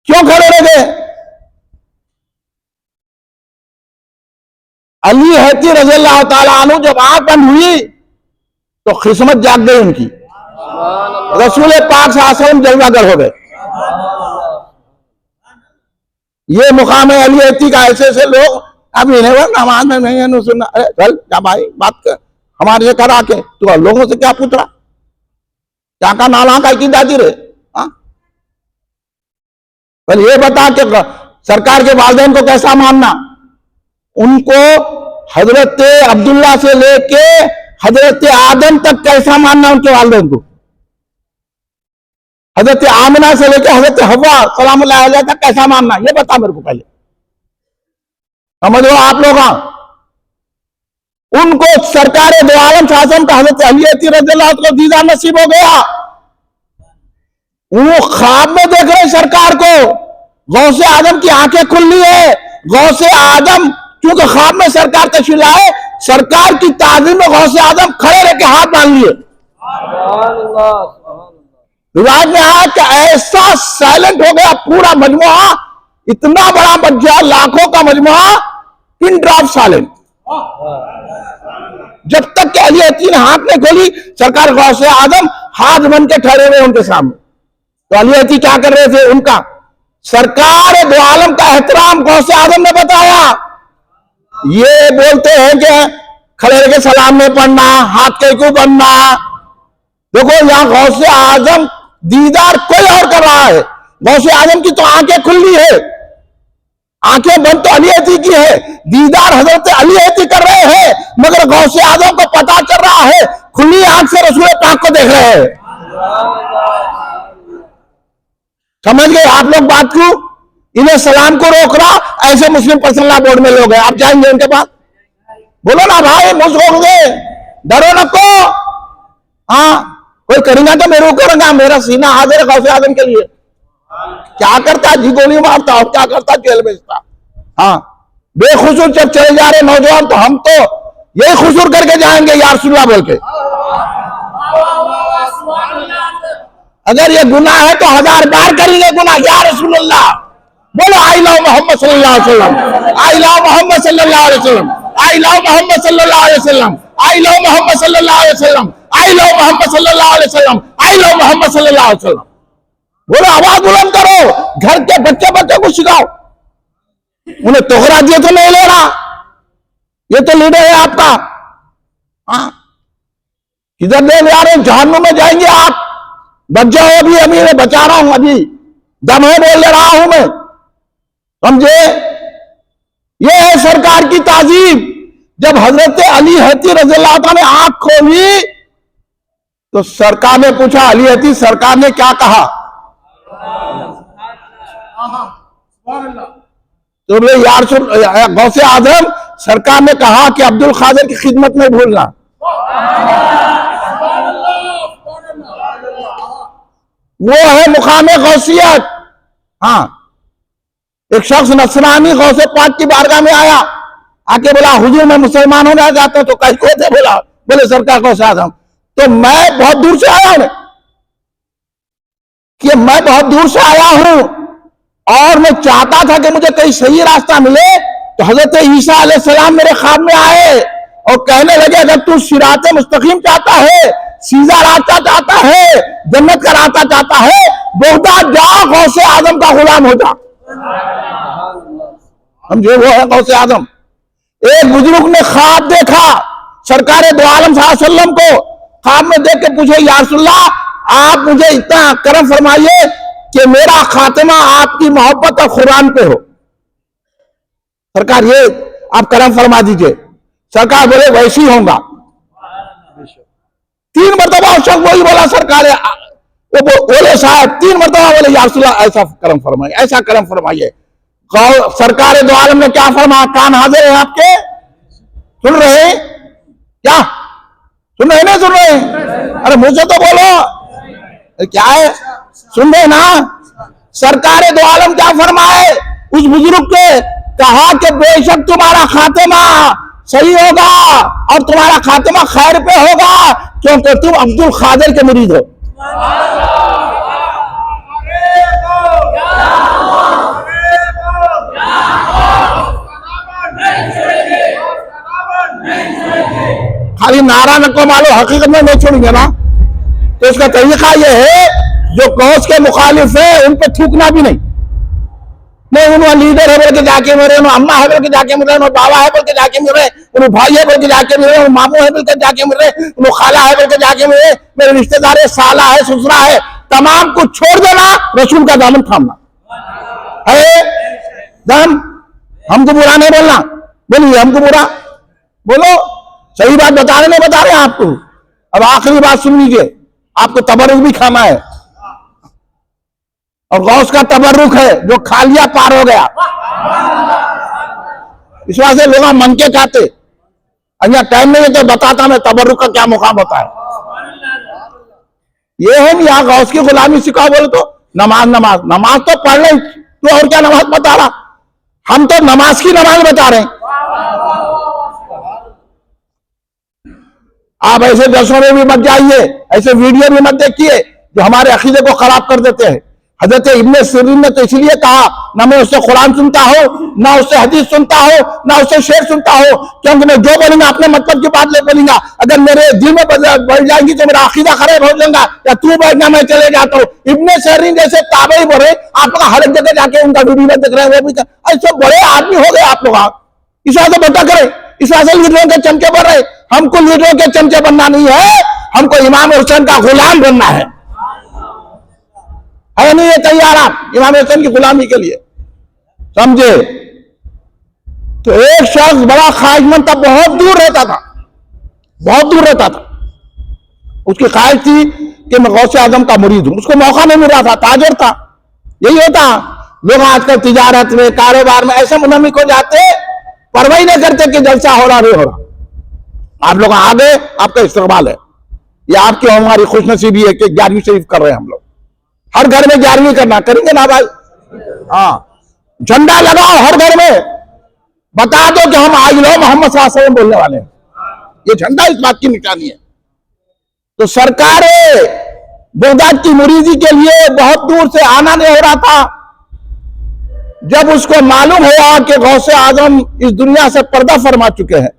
क्यों खड़े रह गए? अली हैती रज़ियल्लाहु तआला अन्हु जब आंख बंद हुई तो किस्मत जाग गई उनकी, रसूल पाक सल्लल्लाहु अलैहि वसल्लम जलवागर हो गए। ये मुकाम है अली हैती का। ऐसे ऐसे लोग अभी नमाज में नहीं है सुनना, अरे चल क्या भाई बात कर, हमारे से करा के तू लोगों से क्या पूछ रहा, क्या का नाला का की दादी रे? पर ये बता कि सरकार के वालिदैन को कैसा मानना, उनको हजरत अब्दुल्ला से लेके हजरत आदम तक कैसा मानना, उनके वालिदैन को हजरत आमिना से लेके हजरत हव्वा सलामुल्लाह अलैहा तक कैसा मानना, ये बता मेरे को पहले। समझ लो आप लोग, उनको सरकार दो आलम शासन का हजरत अली हैती रज़ियल्लाहु को दीदार नसीब हो गया। वो ख्वाब में देख रहे सरकार को, गौसे आजम की आंखें खुली है। गौसे आजम क्योंकि ख्वाब में सरकार तशरीफ लाए, सरकार की ताज़ीम में गौसे आजम खड़े रह के हाथ बांध लिए। रिवाज में आया कि ऐसा साइलेंट हो गया पूरा मजमुआ, इतना बड़ा मजमुआ, लाखों का मजमुआ, पिन ड्रॉप साइलेंट। जब तक कि अली हैती ने हाथ नहीं खोली, सरकार गौसे आजम हाथ बन के ठहरे हुए उनके सामने। तो अली हैती क्या कर रहे थे? उनका सरकार दो आलम का एहतराम गौसे आजम ने बताया। ये बोलते हैं कि खड़े रह के सलाम में पढ़ना, हाथ के को बनना। देखो यहां गौसे आजम दीदार कोई और कर रहा है। गौसे आजम की तो आंखें खुली है, आंखें बंद तो अली हती की है, दीदार हजरत अली हती कर रहे हैं, मगर गौसे आजम को पता चल रहा है, खुली आंख से रसूल पाक को देख रहे हैं। समझ गए आप लोग बात को? इन्हें सलाम को रोक रहा, ऐसे मुस्लिम पर्सनल लॉ बोर्ड में लोग हैं, आप जाएंगे उनके पास? बोलो ना भाई, मुझ रोक दे, डरो नको। हाँ, कोई करेगा तो मेरे को करूंगा, मेरा सीना हाजिर है गौसे आजम के लिए। क्या करता जी? गोली मारता और क्या करता? जेल भेजता। हाँ, बेखुसूर जब चले जा रहे नौजवान, तो हम तो यही खुसूर करके जाएंगे या रसूलुल्लाह बोल के। अगर ये गुनाह है तो 1000 बार करेंगे गुनाह, या रसूलुल्लाह बोलो। आई लव मोहम्मद सल्लल्लाहु अलैहि वसल्लम, आई लव मोहम्मद सल्लल्लाहु अलैहि वसल्लम, आई लव मोहम्मद सल्लल्लाहु अलैहि वसल्लम, आई लव मोहम्मद सल्लल्लाहु अलैहि वसल्लम, आई लव मोहम्मद सल्लल्लाहु अलैहि वसल्लम, आई लव मोहम्मद सल्लल्लाहु अलैहि वसल्लम। बोलो, आवाज बुलंद करो, घर के बच्चे को सिखाओ। उन्हें तोहराजिए तो नहीं ले रहा, ये तो लीडर है आपका। हाँ, किधर ले जा रहे हैं? जहन्नुम में जाएंगे आप। बच जाओ, अभी मैं बचा रहा हूं, अभी दम है, बोल ले रहा हूं मैं, समझे? ये है सरकार की ताजीब। जब हजरत अली हती रज़ियल्लाहु अन्हु ने आंख खोली तो सरकार ने पूछा, अली हती, सरकार ने क्या कहा? तो बोले, यार गौसे आजम, सरकार ने कहा कि अब्दुल खादिर की खिदमत नहीं भूलना। वो है मुकामे गौसियत। हाँ, एक शख्स नसरानी गौसे पाक की बारगाह में आया, आके बोला, हुजूर मैं मुसलमान होना चाहता हूं। तो कैसे थे? बोले सरकार गौसे आजम, तो मैं बहुत दूर से आया हूं, कि मैं बहुत दूर से आया हूं और मैं चाहता था कि मुझे कहीं सही रास्ता मिले। तो हजरत ईसा अलैहिस्सलाम मेरे ख्वाब में आए और कहने लगे, अगर तू सिराते मुस्तकीम चाहता है, सीधा रास्ता चाहता है, जन्नत का रास्ता चाहता है, बगदाद जा, गौसे आजम का गुलाम हो जा। समझे? वो है गौसे आजम। एक बुजुर्ग ने ख्वाब देखा, सरकार दो आलम सल्लल्लाहु अलैहि वसल्लम को ख्वाब में देख के पूछे, या रसूलल्लाह, आप मुझे इतना करम फरमाइए कि मेरा खात्मा आपकी मोहब्बत और कुरान पे हो। सरकार ये आप करम फरमा दीजिए। सरकार बोले, वैसी होगा। 3 मरतबा शख्स वही बोला, सरकार वो बोले साहब 3 मरतबा बोले, या रसूलल्लाह ऐसा करम फरमाइए, ऐसा करम फरमाइए। सरकार दो आलम ने क्या फरमाया? कान हाजिर है आपके, सुन रहे हैं क्या? सुन रहे नहीं सुन रहे? अरे मुझसे तो बोलो, क्या है? सुन रहे ना? सरकार दो आलम क्या फरमाए? उस बुजुर्ग के कहा कि बेशक तुम्हारा खात्मा सही होगा और तुम्हारा खात्मा खैर पे होगा, क्योंकि तुम अब्दुल खादिर के मुरीद हो। खाली नारा नको मालो, हकीकत में नहीं छोड़ेंगे ना। तो इसका तरीका यह है, जो कौस के मुखालिफ है उन पे थूकना भी नहीं। उन्होंने लीडर है बोल के जाके मेरे, उन्होंने अम्मा है बोल के जाके मिल रहे, उन्होंने बाबा है बोल के जाके मिल रहे, उन्होंने भाई है बोल के जाके मिल रहे, मामू है बोल के जाके मिल रहे, उन्होंने खाला है बोल के जाके मिल रहे, मेरे रिश्तेदार है, साला है, ससुरा है, तमाम कुछ छोड़ देना, रसूल का दामन थामना है। दम हमको बुरा नहीं बोलना, बोलिए हमको बुरा बोलो, सही बात बता रहे नहीं बता रहे आपको। अब आखिरी बात सुन लीजिए, आपको तबरुक भी खाना है, और गौस का तबरुक है जो खा लिया पार हो गया। इस वजह से लोग मन के खाते, अगर टाइम नहीं है तो बताता मैं तबरुक का क्या मुकाम होता है। ये है नहीं, यहाँ गौस की गुलामी सिखाओ बोले तो नमाज नमाज नमाज तो पढ़ रहे, तो और क्या नमाज बता रहा? हम तो नमाज की नमाज बता रहे हैं। आप ऐसे दर्शों में भी मत जाइए, ऐसे वीडियो भी मत देखिए जो हमारे अकीदे को खराब कर देते हैं। हजरत इब्ने सिरीन ने तो इसलिए कहा, ना मैं उससे कुरान सुनता हूं, ना उससे हदीस सुनता हूं, ना उससे शेर सुनता हूं, क्योंकि मैं जो बोलूंगा अपने मतलब की बात ले बोलूंगा। अगर मेरे दिल में बढ़ जाएंगी तो मेरा अकीदा खराब हो जाएगा, या तू बैठना मैं चले जाता हूँ। इब्ने सिरीन जैसे ताबई बोले, आप लोग हर एक जगह जाके उनका वीडियो देख रहे हैं, वो भी ऐसे बड़े आदमी हो गए आप लोग। इस वजह से बता करे, इस वजह से लीडरों के चमचे बन रहे। हमको लीडरों के चमचे बनना नहीं है, हमको इमाम हुसैन का गुलाम बनना है। है नहीं ये तैयार आप इमाम हुसैन की गुलामी के लिए, समझे। तो एक शख्स बड़ा ख्वाहिशमंद था, बहुत दूर रहता था, बहुत दूर रहता था। उसकी ख्वाहिश थी कि मैं गौसे आजम का मुरीद हूं, उसको मौका नहीं मिल रहा था, ताजर था। यही होता लोग आजकल तिजारत में, कारोबार में ऐसे मुनमिक हो जाते, परवाह नहीं करते कि जलसा हो रहा नहीं हो रहा। आप लोग आ गए, आपका इस्तकबाल है, ये आपकी हमारी खुशनसीबी है कि 11वीं शरीफ कर रहे हैं हम लोग। हर घर में 11वीं करना, करेंगे ना भाई? हाँ, झंडा लगाओ हर घर में, बता दो कि हम आज लो मोहम्मद सल्लल्लाहु अलैहि वसल्लम बोलने वाले हैं। ये झंडा इस बात की निशानी है। तो सरकार बगदाद की मुरीदी के लिए बहुत दूर से आना नहीं हो रहा था। जब उसको मालूम हुआ कि गौसे आजम इस दुनिया से पर्दा फरमा चुके हैं,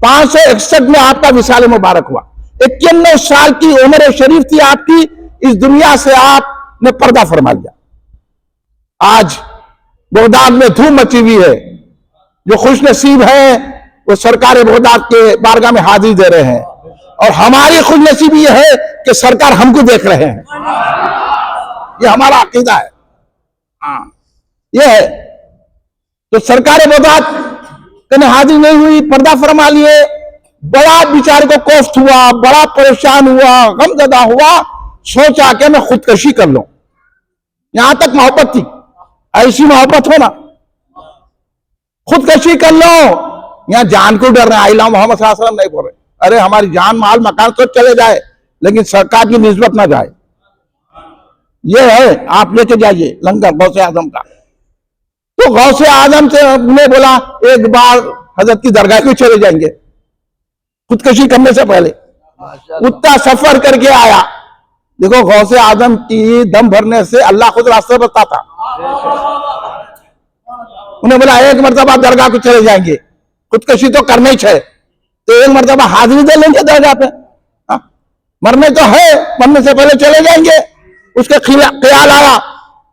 561 में आपका विसाल मुबारक हुआ, 91 साल की उम्र शरीफ थी आपकी, इस दुनिया से आपने पर्दा फरमा लिया। आज बगदाद में धूम मची हुई है। जो खुश नसीब है वो सरकार बगदाद के बारगाह में हाजिरी दे रहे हैं, और हमारी खुश नसीबी यह है कि सरकार हमको देख रहे हैं। ये हमारा अकीदा है। हाँ, ये है। तो सरकार बगदाद कहीं हाजिर नहीं हुई, पर्दा फरमा लिए। बड़ा बेचारे को कोफ्त हुआ, बड़ा परेशान हुआ, गमजदा हुआ, सोचा कि मैं खुदकशी कर लूं। यहां तक मोहब्बत थी, ऐसी मोहब्बत हो ना, खुदकशी कर लो। यहां जान को डर रहे, आइला मोहम्मद सल्लल्लाहु अलैहि वसल्लम नहीं बोल रहे, अरे हमारी जान माल मकान तो चले जाए लेकिन सरकार की निस्बत ना जाए। ये है, आप लेके जाइए लंगर गौसे आजम का। तो गौसे आजम से ने बोला एक बार हजरत की दरगाह में चले जाएंगे खुदकशी करने से पहले। उतना सफर करके आया। देखो गौसे आजम की दम भरने से अल्लाह खुद रास्ते बताता। उन्हें बोला एक मरतबा दरगाह को चले जाएंगे, खुदकशी तो करना ही है, तो एक मरतबा हाजिरी दे लेंगे दरगाह पे। मरने तो है, मरने से पहले चले जाएंगे। उसका ख्याल आया,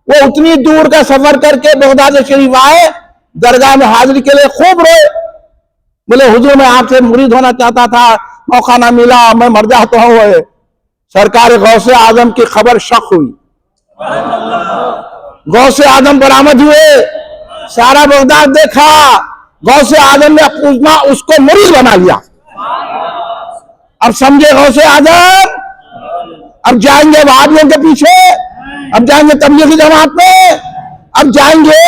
वो उतनी दूर का सफर करके बगदाद शरीफ आए, दरगाह में हाजिरी के लिए खूब रोए। बोले हुजूर मैं आपसे मुरीद होना चाहता था, मौका ना मिला, मैं मर जाता हूं। सरकार गौसे आजम की खबर शक हुई, गौसे आजम बरामद हुए, सारा बगदाद देखा, गौसे आजम ने पूछना उसको मुरीद बना लिया। अब समझे गौसे आजम, अब जाएंगे वहाबियों के पीछे, अब जाएंगे तबलीगी जमात में, अब जाएंगे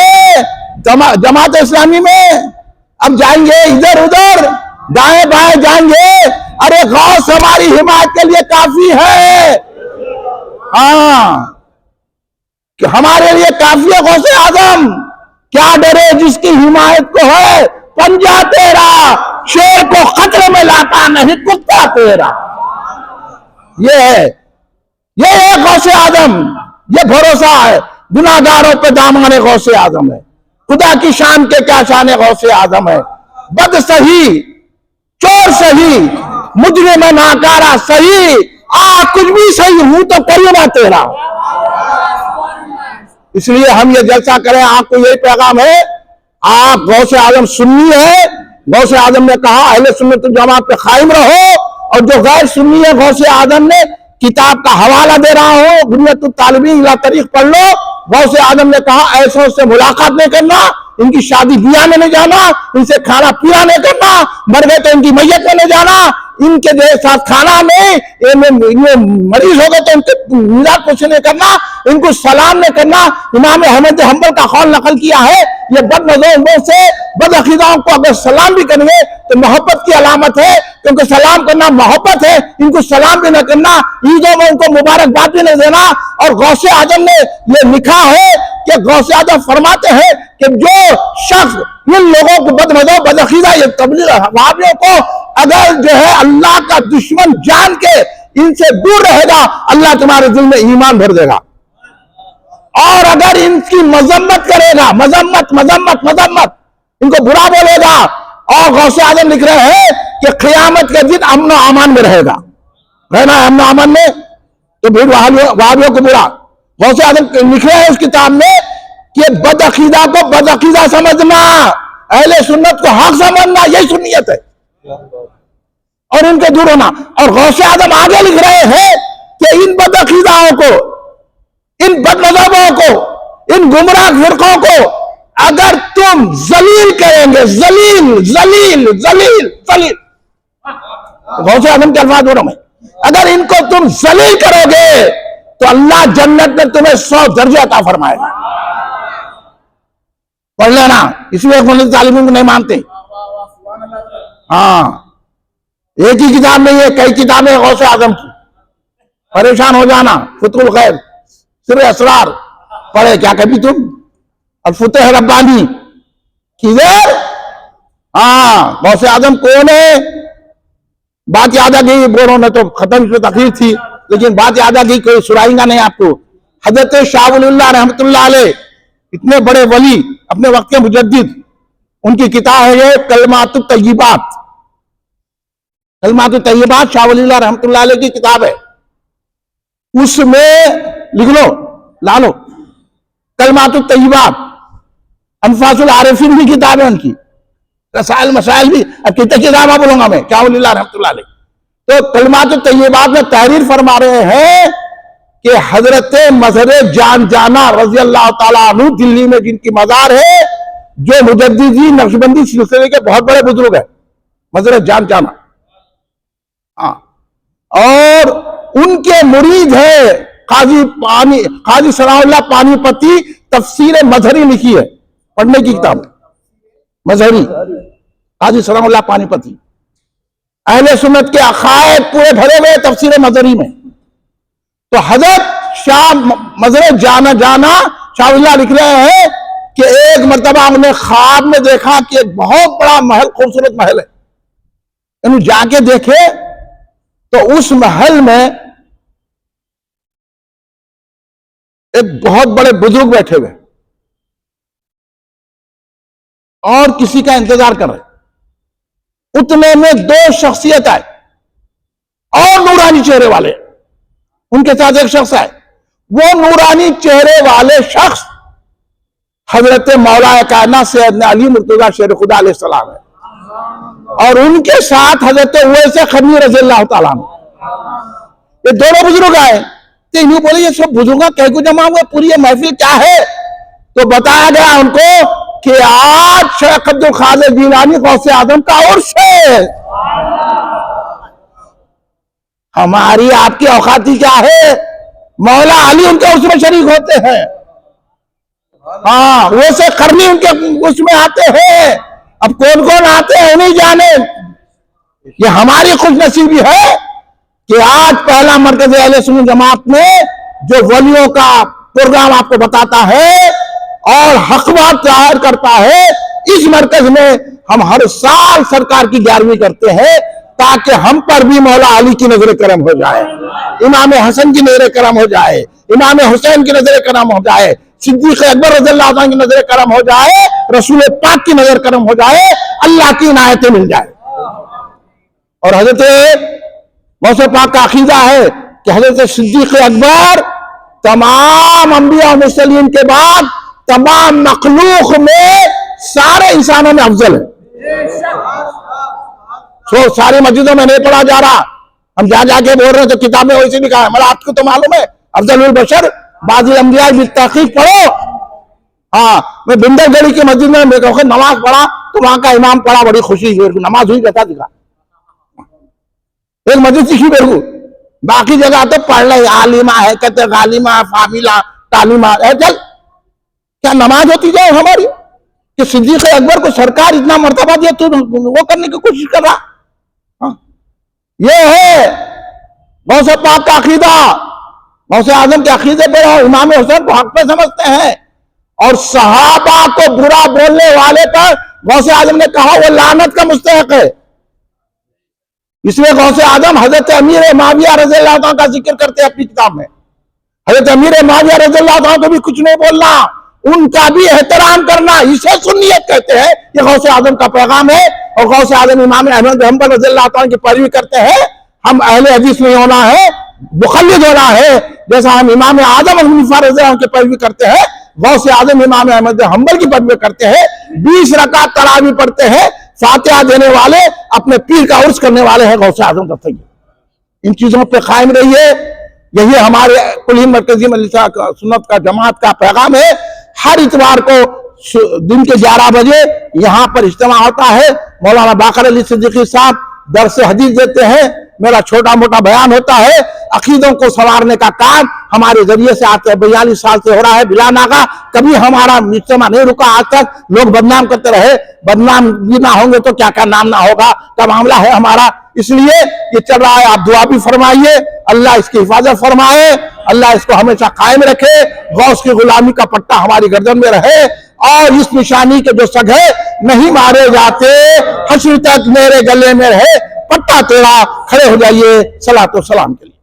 जमात इस्लामी में, अब जाएंगे इधर उधर दाएं बाएं जाएंगे। अरे गौस हमारी हिमायत के लिए काफी है। हाँ, कि हमारे लिए काफी है गौसे आजम। क्या डरे जिसकी हिमायत को है पंजा तेरा, शेर को खतरे में लाता नहीं कुत्ता तेरा। ये है, ये है गौसे आजम। ये भरोसा है, गुनाहगारों पे दामन गौसे आजम है। खुदा की शान के क्या शान गौसे आजम है। बद सही, चोर सही, मुजरिम नाकारा सही, कुछ भी सही, हूं तो करीना तेरा। इसलिए हम ये जलसा करें, आपको यही पैगाम है। आप गौसे आजम सुन्नी है, गौसे आजम ने कहा अहले सुन्नत जमात पे कायम रहो, और जो गैर सुन्नी है गौसे आजम ने किताब का हवाला दे रहा हो, बुनियतुत तालिबीन इला तरीक़ पढ़ लो। गौसे आजम ने कहा ऐसों से मुलाकात नहीं करना, इनकी शादी ब्याह में नहीं जाना, इनसे खाना पीना नहीं करना, मर गए तो इनकी मैयत में नहीं जाना, इनके साथ खाना में मरीज हो गए तो इनके मिलाद कुछ नहीं करना, इनको सलाम नहीं करना। इमाम अहमद हम्बल का कौल नकल किया है, ये बदनज़रों से बदअक़ीदाओं को अगर सलाम भी करेंगे तो मोहब्बत की अलामत है, क्योंकि सलाम करना मोहब्बत है। इनको सलाम भी न करना, ईदों में उनको मुबारकबाद भी नहीं देना। और गौसे आजम ने ये लिखा है कि गौसे आजम फरमाते हैं कि जो शख्स इन लोगों को बदमज़ो बदअक़ीदा ये तबलीग वहाबियों को अगर जो है अल्लाह का दुश्मन जान के इनसे दूर रहेगा, अल्लाह तुम्हारे दिल में ईमान भर देगा। और अगर इनकी मजम्मत करेगा, मजम्मत मजम्मत मजम्मत, इनको बुरा बोलेगा, और गौसे आजम लिख रहे हैं कि क़यामत के दिन अमन और अमान में रहेगा। रहना है अमन अमान में, तो फिर वहाबियों को बुरा। गौसे आजम लिख रहे हैं उस किताब में कि बदअक़ीदा को बदअक़ीदा समझना, अहले सुन्नत को हक समझना, यही सुन्नियत है, और इनके दूर होना। और गौसे आजम आगे लिख रहे हैं कि इन बदअक़ीदाओं को, इन बदमज़हबों को, इन गुमराह फिरकों को अगर तुम जलील करेंगे, जलील जलील जलील जलील, गौसे आज़म के अल्फाज बोलो मैं, अगर इनको तुम जलील करोगे तो अल्लाह जन्नत में तुम्हें 100 दर्जे अता फरमाएगा। पढ़ लेना, इसलिए तालिबों को नहीं मानते। हाँ, एक ही किताब नहीं है, कई किताबें गौसे आज़म की, परेशान हो जाना। फुतहुल खैर, सिर असरार पढ़े क्या कभी तुम? और फुतह रब्बानी किधर? हाँ, गौसे आज़म कौन है? बात याद आ गई, बोलो न तो खत्म, इसमें तकलीफ थी, लेकिन बात याद आ गई, कोई सुनाएगा नहीं आपको। हजरत शाह वलीउल्लाह रहमतुल्लाह अलैह, इतने बड़े वली, अपने वक्त के मुजद्दिद, उनकी किताब है ये कलमातुत तय्यिबात। कलमातुत तय्यिबात शाह वलीउल्लाह रहमतुल्लाह अलैह की किताब है। उसमें लिख लो, ला लो, कलमातुत तय्यिबात। अनफासुल आरिफीन भी किताब है उनकी, रसाइल मसाइल भी। अब कितने किताबा बोलूंगा मैं, शाह वलीउल्लाह रहमतुल्लाह अलैह। तो कलमातुत तय्यिबात में तहरीर फरमा रहे हैं कि हजरत मजहर जान जाना रजी अल्लाह ताला अन्हु, दिल्ली में जिनकी मजार है, जो मुजद्दिदी नक्शबंदी सिलसिले के बहुत बड़े बुजुर्ग है, मजहर जान जाना। हाँ, और उनके मुरीद है काजी सनाउल्लाह पानीपती, तफसीर मजहरी लिखी है, पढ़ने की किताब मजहरी, काजी सनाउल्लाह पानीपती। अहले सुन्नत के अकायद पूरे भरे हुए तफसीर मजहरी में। तो हजरत शाह मजहर जाना शाह वलीउल्लाह लिख रहे हैं कि एक मर्तबा हमने ख्वाब में देखा कि एक बहुत बड़ा महल, खूबसूरत महल है। इन जाके देखे तो उस महल में एक बहुत बड़े बुजुर्ग बैठे हुए और किसी का इंतजार कर रहे। उतने में 2 शख्सियत आए और नूरानी चेहरे वाले, उनके साथ एक शख्स आए। वो नूरानी चेहरे वाले शख्स हजरत मौला कायनात सैयदना अली मुर्तजा शेर खुदा अलैहि सलाम है, और उनके साथ हजरत उवैस क़रनी रज़ी अल्लाह ताला अन्हु। ये दोनों बुजुर्ग आए तो इन्होंने बोले ये सब बुजुर्ग कह को जमा हुआ, पूरी ये महफिल क्या है? तो बताया गया उनको कि आज शेख अब्दुल कादिर जीलानी गौसे आज़म का उर्स है। हमारी आपकी औकाती क्या है? मौला अली उनके उसमें शरीक होते हैं। हाँ, वो से करनी उनके उसमें आते हैं। अब कौन कौन आते हैं नहीं जाने। ये हमारी खुशनसीबी है कि आज पहला मरकज अहले सुन्नत जमात में जो वलियों का प्रोग्राम आपको बताता है और हक बात जाहिर करता है, इस मरकज में हम हर साल सरकार की 11वीं करते हैं ताकि हम पर भी मौला अली की नजर करम हो जाए, इमाम हसन की नजर करम हो जाए, इमाम हुसैन की नजर करम हो जाए, सिद्दीक अकबर रज़ियल्लाहु अन्हु की नजर करम हो जाए, रसूल पाक की नजर करम हो जाए, अल्लाह की इनायतें मिल जाए। और हजरत गौसे पाक का अकीदा है कि हजरत सिद्दीक अकबर तमाम अंबिया और मुरसलीन के बाद तमाम मखलूक में सारे इंसानों में अफजल है। तो सारी मस्जिदों में नहीं पढ़ा जा रहा, हम जा जाके बोल रहे हैं तो किताब में वैसे लिखा है। मतलब आपको तो मालूम है अफजलुल बशर बाज़ी अंबिया बित्तहक़ीक़ पढ़ो। हाँ, मैं बिंदरगढ़ी की मस्जिद में नमाज पढ़ा तो वहां का इमाम पढ़ा, बड़ी खुशी हुई, नमाज हुई जैसा दिखा। एक मस्जिद सीखी मेरे को, बाकी जगह तो पढ़ रहे आलिमा है, कहते गालिमा फामिला तालिमा है। चल क्या नमाज होती जाए हमारी कि सिद्दीक़ अकबर को सरकार इतना मर्तबा दिया तो वो करने की कोशिश कर रहा। हाँ, ये है गौसे पाक का अकीदा। गौसे आज़म के अकीदे पर इमाम हुसैन को हक पे समझते हैं और सहाबा को बुरा बोलने वाले पर गौसे आज़म ने कहा वो लानत का मुस्तहक है। इसलिए गौसे आज़म हजरत अमीर माविया रज़ियल्लाहु अन्हु का जिक्र करते हैं अपनी किताब में। हजरत अमीर माविया रज़ियल्लाहु अन्हु को भी कुछ नहीं बोलना, उनका भी एहतराम करना, इसे सुन्नियत कहते हैं। ये गौसे आज़म का पैगाम है। और गौसे आज़म इमाम अहमद बिन हंबल रज़ियल्लाहु अन्हु की पैरवी करते हैं। हम अहले हदीस नहीं होना है, मुक़ल्लिद होना है। जैसा हम इमाम आज़म अबू हनीफा रज़ियल्लाहु अन्हु की पैरवी करते हैं, गौसे आज़म इमाम अहमद बिन हंबल की पैरवी करते हैं। 20 रकात तरावी पढ़ते हैं, फातिहा देने वाले अपने पीर का उर्स करने वाले हैं गौसे आज़म का सैयद। इन चीजों पे कायम रहिए। यही हमारे कुल मरकजी सुन्नत का जमात का पैगाम है। हर इतवार को दिन के 11 बजे यहाँ पर इज्तिमा होता है। मौलाना बाकर अली सिद्दीकी साहब दर्स हदीस देते हैं, मेरा छोटा मोटा बयान होता है। अकीदों को संवारने का काम हमारे जरिए से आज 42 साल से हो रहा है बिला नागा। कभी हमारा इज्तिमा नहीं रुका आज तक। लोग बदनाम करते रहे, बदनाम भी ना होंगे तो क्या क्या नाम ना होगा का मामला है हमारा। इसलिए ये चल रहा है, आप दुआ भी फरमाइए, अल्लाह इसकी हिफाजत फरमाए, अल्लाह इसको हमेशा कायम रखे, गौस की गुलामी का पट्टा हमारी गर्दन में रहे और इस निशानी के जो सगे नहीं मारे जाते हश्र तक मेरे गले में रहे, पट्टा तेरा। खड़े हो जाइए सलातो सलाम के लिए।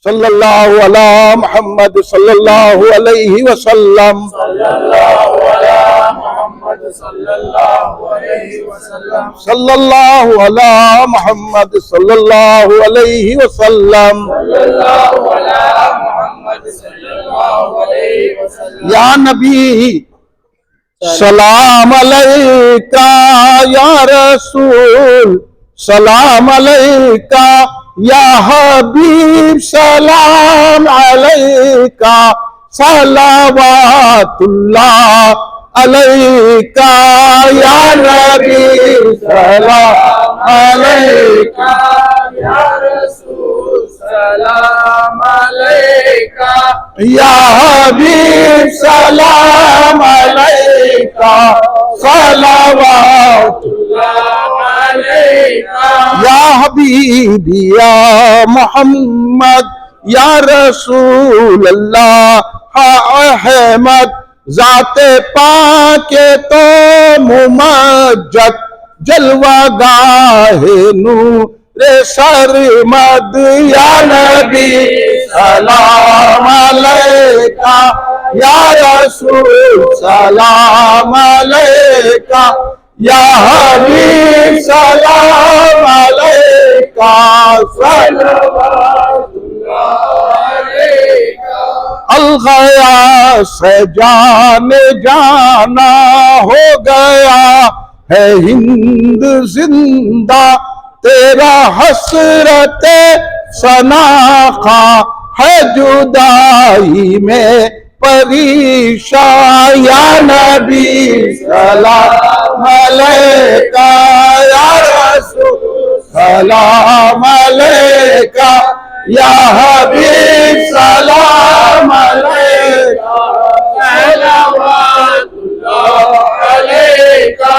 सल्लल्लाहु अला मुहम्मद सल्लल्लाहु अलैहि वसल्लम, सल्लल्लाहु अला मुहम्मद सल्लल्लाहु अलैहि वसल्लम, सल्लल्लाहु अला मुहम्मद सल्लल्लाहु अलैहि वसल्लम, सल्लल्लाहु अला मुहम्मद सल्लल्लाहु अलैहि वसल्लम। या नबी सलाम अलैका, या रसूल सलाम अलैका, या हबीब सलाम अलैका, सलावतुल्लाह अलैका, या नबी सलाम अलैका, या रसूल सलाम अलैका, या हबीब सलाम अलैका, सलावतुल्लाह अलैका, या हबीबी या मोहम्मद, या रसूल अल्लाह अहमद, जाते पाके तो मुमज्जद, जलवा गाहे नूरे सरमद, या नबी सलाम अलैका, या रसूल सलाम अलैका, या हबीब सलाम अलैका, सल्लल्लाहु अलैका। अलगया से जाने जाना हो गया है हिंद जिंदा, तेरा हसरत सनाखा है जुदाई में परेशान, या नबी सलाम अलैका, या रसूल सलाम अलैका, या हबीब सलाम अलैका, सलावतुल्लाह अलैका।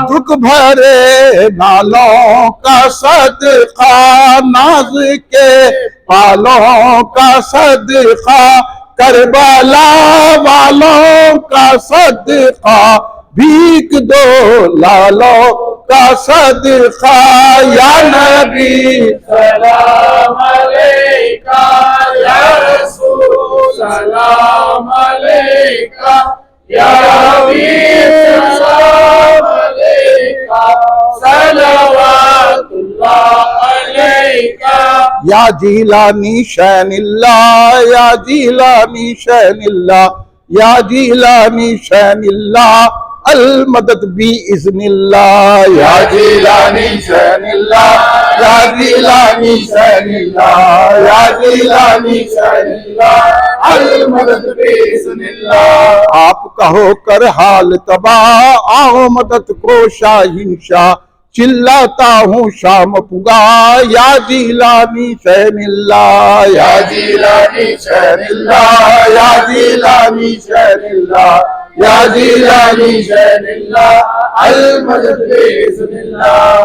दुख भरे नालों का सदका, नाज के पालों का सदका, करबला वालों का सदका, भीख दो लालों का सदका, या नबी सलाम अलैका, या रसूल सलाम अलैका, या हबीब सलाम अलैका, सलावतुल्लाह अलैका। या जीलानी शैनिल्लाह, या जीलानी शैनिल्लाह, या जीलानी शैनिल्लाह, अल मदद बी इज़्निल्लाह, या जीलानी शैनिल्लाह, या जीलानी शैनिल्लाह, या जीलानी शैनिल्लाह, अल मदद बी इज़्निल्लाह। आप कहो कर हाल तबाह, आओ मदद को शाहिंशाह, चिल्लाता हूँ शाम पुगा, या जीलानी शैनिल्लाह, या जीलानी शैनिल्लाह, या जीलानी शैनिल्लाह, या जीलानी शैनिल्लाह, अल मदद बिइज़्निल्लाह।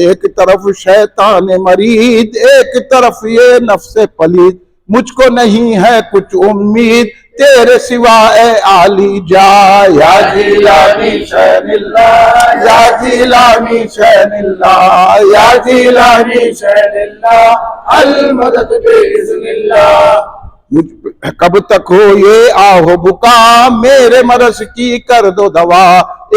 एक तरफ शैतान मरीद, एक तरफ ये नफ्से पलीद, मुझको नहीं है कुछ उम्मीद तेरे सिवा ए आली जा, या जीलानी शैनिल्लाह, या जीलानी शैनिल्लाह, या जीलानी शैनिल्लाह, अल मदद बिइज़्निल्लाह। कब तक हो ये आहो बुका, मेरे मरस की कर दो दवा,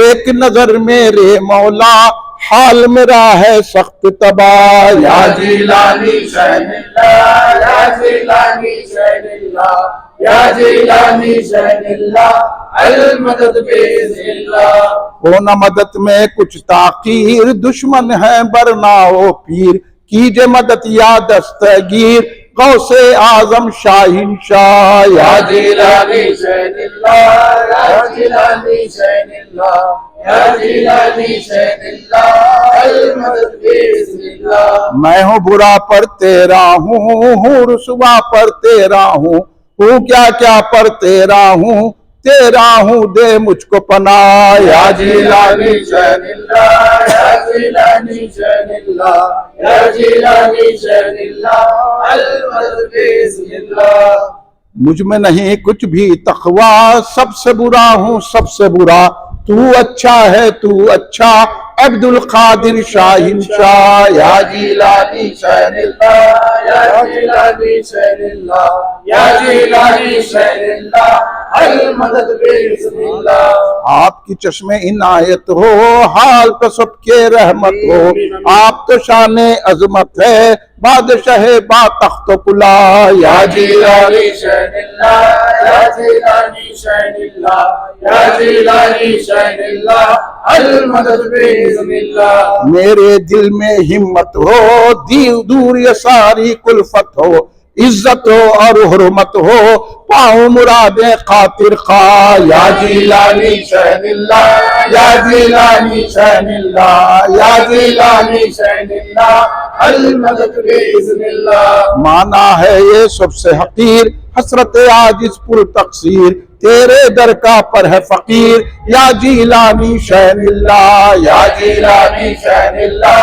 एक नजर मेरे मौला हाल मेरा है सख्त तबाह, या जीलानी शैनिल्लाह, या जीलानी शैनिल्लाह, या जीलानी शैनिल्लाह, अल मदद बिइज़्निल्लाह। हो न मदद में कुछ ताकीर, दुश्मन है बरना ओ पीर, कीजे मदद या दस्तगीर, गौसे आजम शाहीन शाह या जिलानी शैनिल्लाह, या जिलानी शैनिल्लाह, या जिलानी शैनिल्लाह, अल मदद बिस्मिल्लाह। मैं हूँ बुरा पर तेरा हूँ रुसवा पर तेरा हूँ क्या क्या पर तेरा हूँ दे मुझको पनाह या जिलानी शैनिल्लाह, या जिलानी शैनिल्लाह, या जिलानी शैनिल्लाह, अल मदद बिस्मिल्लाह। मुझ में नहीं कुछ भी तकवा, सबसे बुरा हूँ सबसे बुरा, तू अच्छा है तू अच्छा, अब्दुल कादिर शाहीन शाह या जिलानी शैनिल्लाह, या जिलानी शैनिल्लाह, या जिलानी शैनिल्लाह, अल मदद बिस्मिल्लाह। आपकी चश्मे इनायत हो, हाल तो सबके रहमत हो, आप तो शाने अजमत है, बादशाह बा तख्त कुला या जिलानी शैनिल्लाह, या जिलानी शैनिल्लाह, या जिलानी शैनिल्लाह, अल मदद बिस्मिल्लाह। मेरे दिल में हिम्मत हो, दूर ये सारी कुल्फत हो, इज्जत हो और हुर्मत हो, पाओ मुरादे खातिर खा या जिलानी शैनिल्लाह, या जिलानी शैनिल्लाह, या जिलानी शैनिल्लाह, अल मदद बिस्मिल्लाह। माना है ये सबसे हकीर, हसरत आजिज पुर तकसीर, तेरे दर का पर है फकीर या जिलानी शैनिल्लाह, या जिलानी शैनिल्लाह,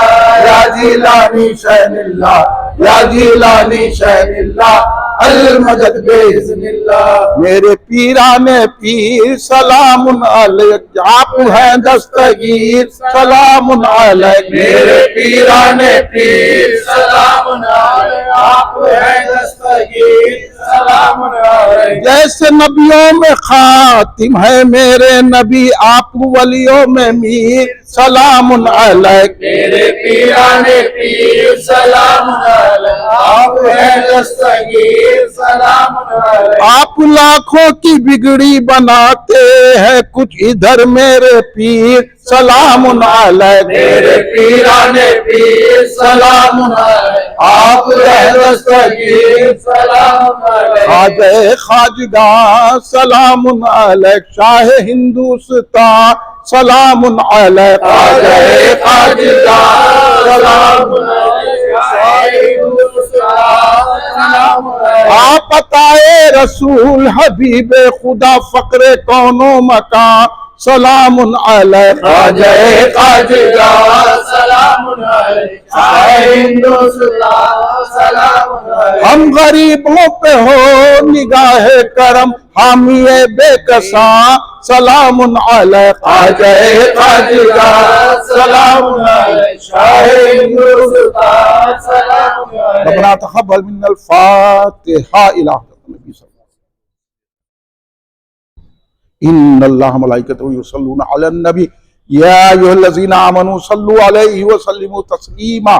या जिलानी शैनिल्लाह, या जिलानी शैनिल्लाह, अल मदद बिस्मिल्लाह। मेरे पीराने पीर सलामुन अलैक, आप हैं दस्तगीर सलामुन अलैक, मेरे पीराने पीर सलामुन अलैक, आप हैं दस्तगीर सलामुन अलैक। जैसे नबियों में खातिम है मेरे नबी, आप वलियों में मीर सलामुन अलैक, मेरे पीराने पीर सलामुन अलैक, आप हैं दस्तगीर सलामुन अलैक। आप लाखों की बिगड़ी बनाते हैं कुछ इधर मेरे पीर सलामुन अलैक, मेरे पीराने पीर सलामुन अलैक, आप हैं दस्तगीर सलामुन अलैक। ख्वाजा खाजगा सलामुन अलैक, शाह हिंदुस्तान सलामुन अलैक, ख्वाजा खाजगा सलामुन अलैक, शाह हिंदुस्तान सलामुन अलैक। आप अताए रसूल हबीब खुदा फक्रे कौनो मकान सलामुन अलैक, ख्वाजा खाजगा सलामुन अलैक, शाह हिंदुस्तान सलामुन अलैक। हम गरीबों पे हो निगाह करम, हामिए बेकसा सलामुन अलैक, ख्वाजा खाजगा सलामुन अलैक, शाह हिंदुस्तान सलामुन अलैक। रब्बना तक़ब्बल मिन्नल फातिहा इला नबी इन्नल्लाह मलाइकतहु युसल्लूना अलन नबी या अय्युहल्लज़ीना आमनू सल्लु अलैहि व सल्लिमू तस्लीमा।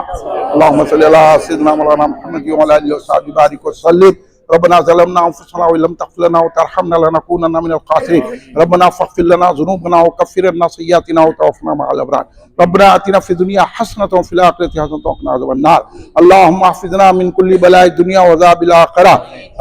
अल्लाहुम्मा सल्लि अला सय्यिदिना मौलाना मुहम्मद व अला आलिहि व सहाबिहि बारिक व सल्लिम। रब्बना ज़लमना अनफुसना व लम तग़फिर लना व तरहमना लनकूनन्ना मिनल ख़ासिरीन। रब्बना फ़ग़फ़िर लना ज़ुनूबना व कफ़्फ़िर अन्ना सय्यिआतिना व तवफ़्फ़ना मअल अबरार। रब्बना आतिना फ़िद दुनिया हसनतन व फ़िल आख़िरति हसनतन व क़िना अज़ाबन्नार। अल्लाहुम्मा हफ़िज़ना मिन कुल्लि बलाइ दुनिया व अज़ाबिल आख़िरह।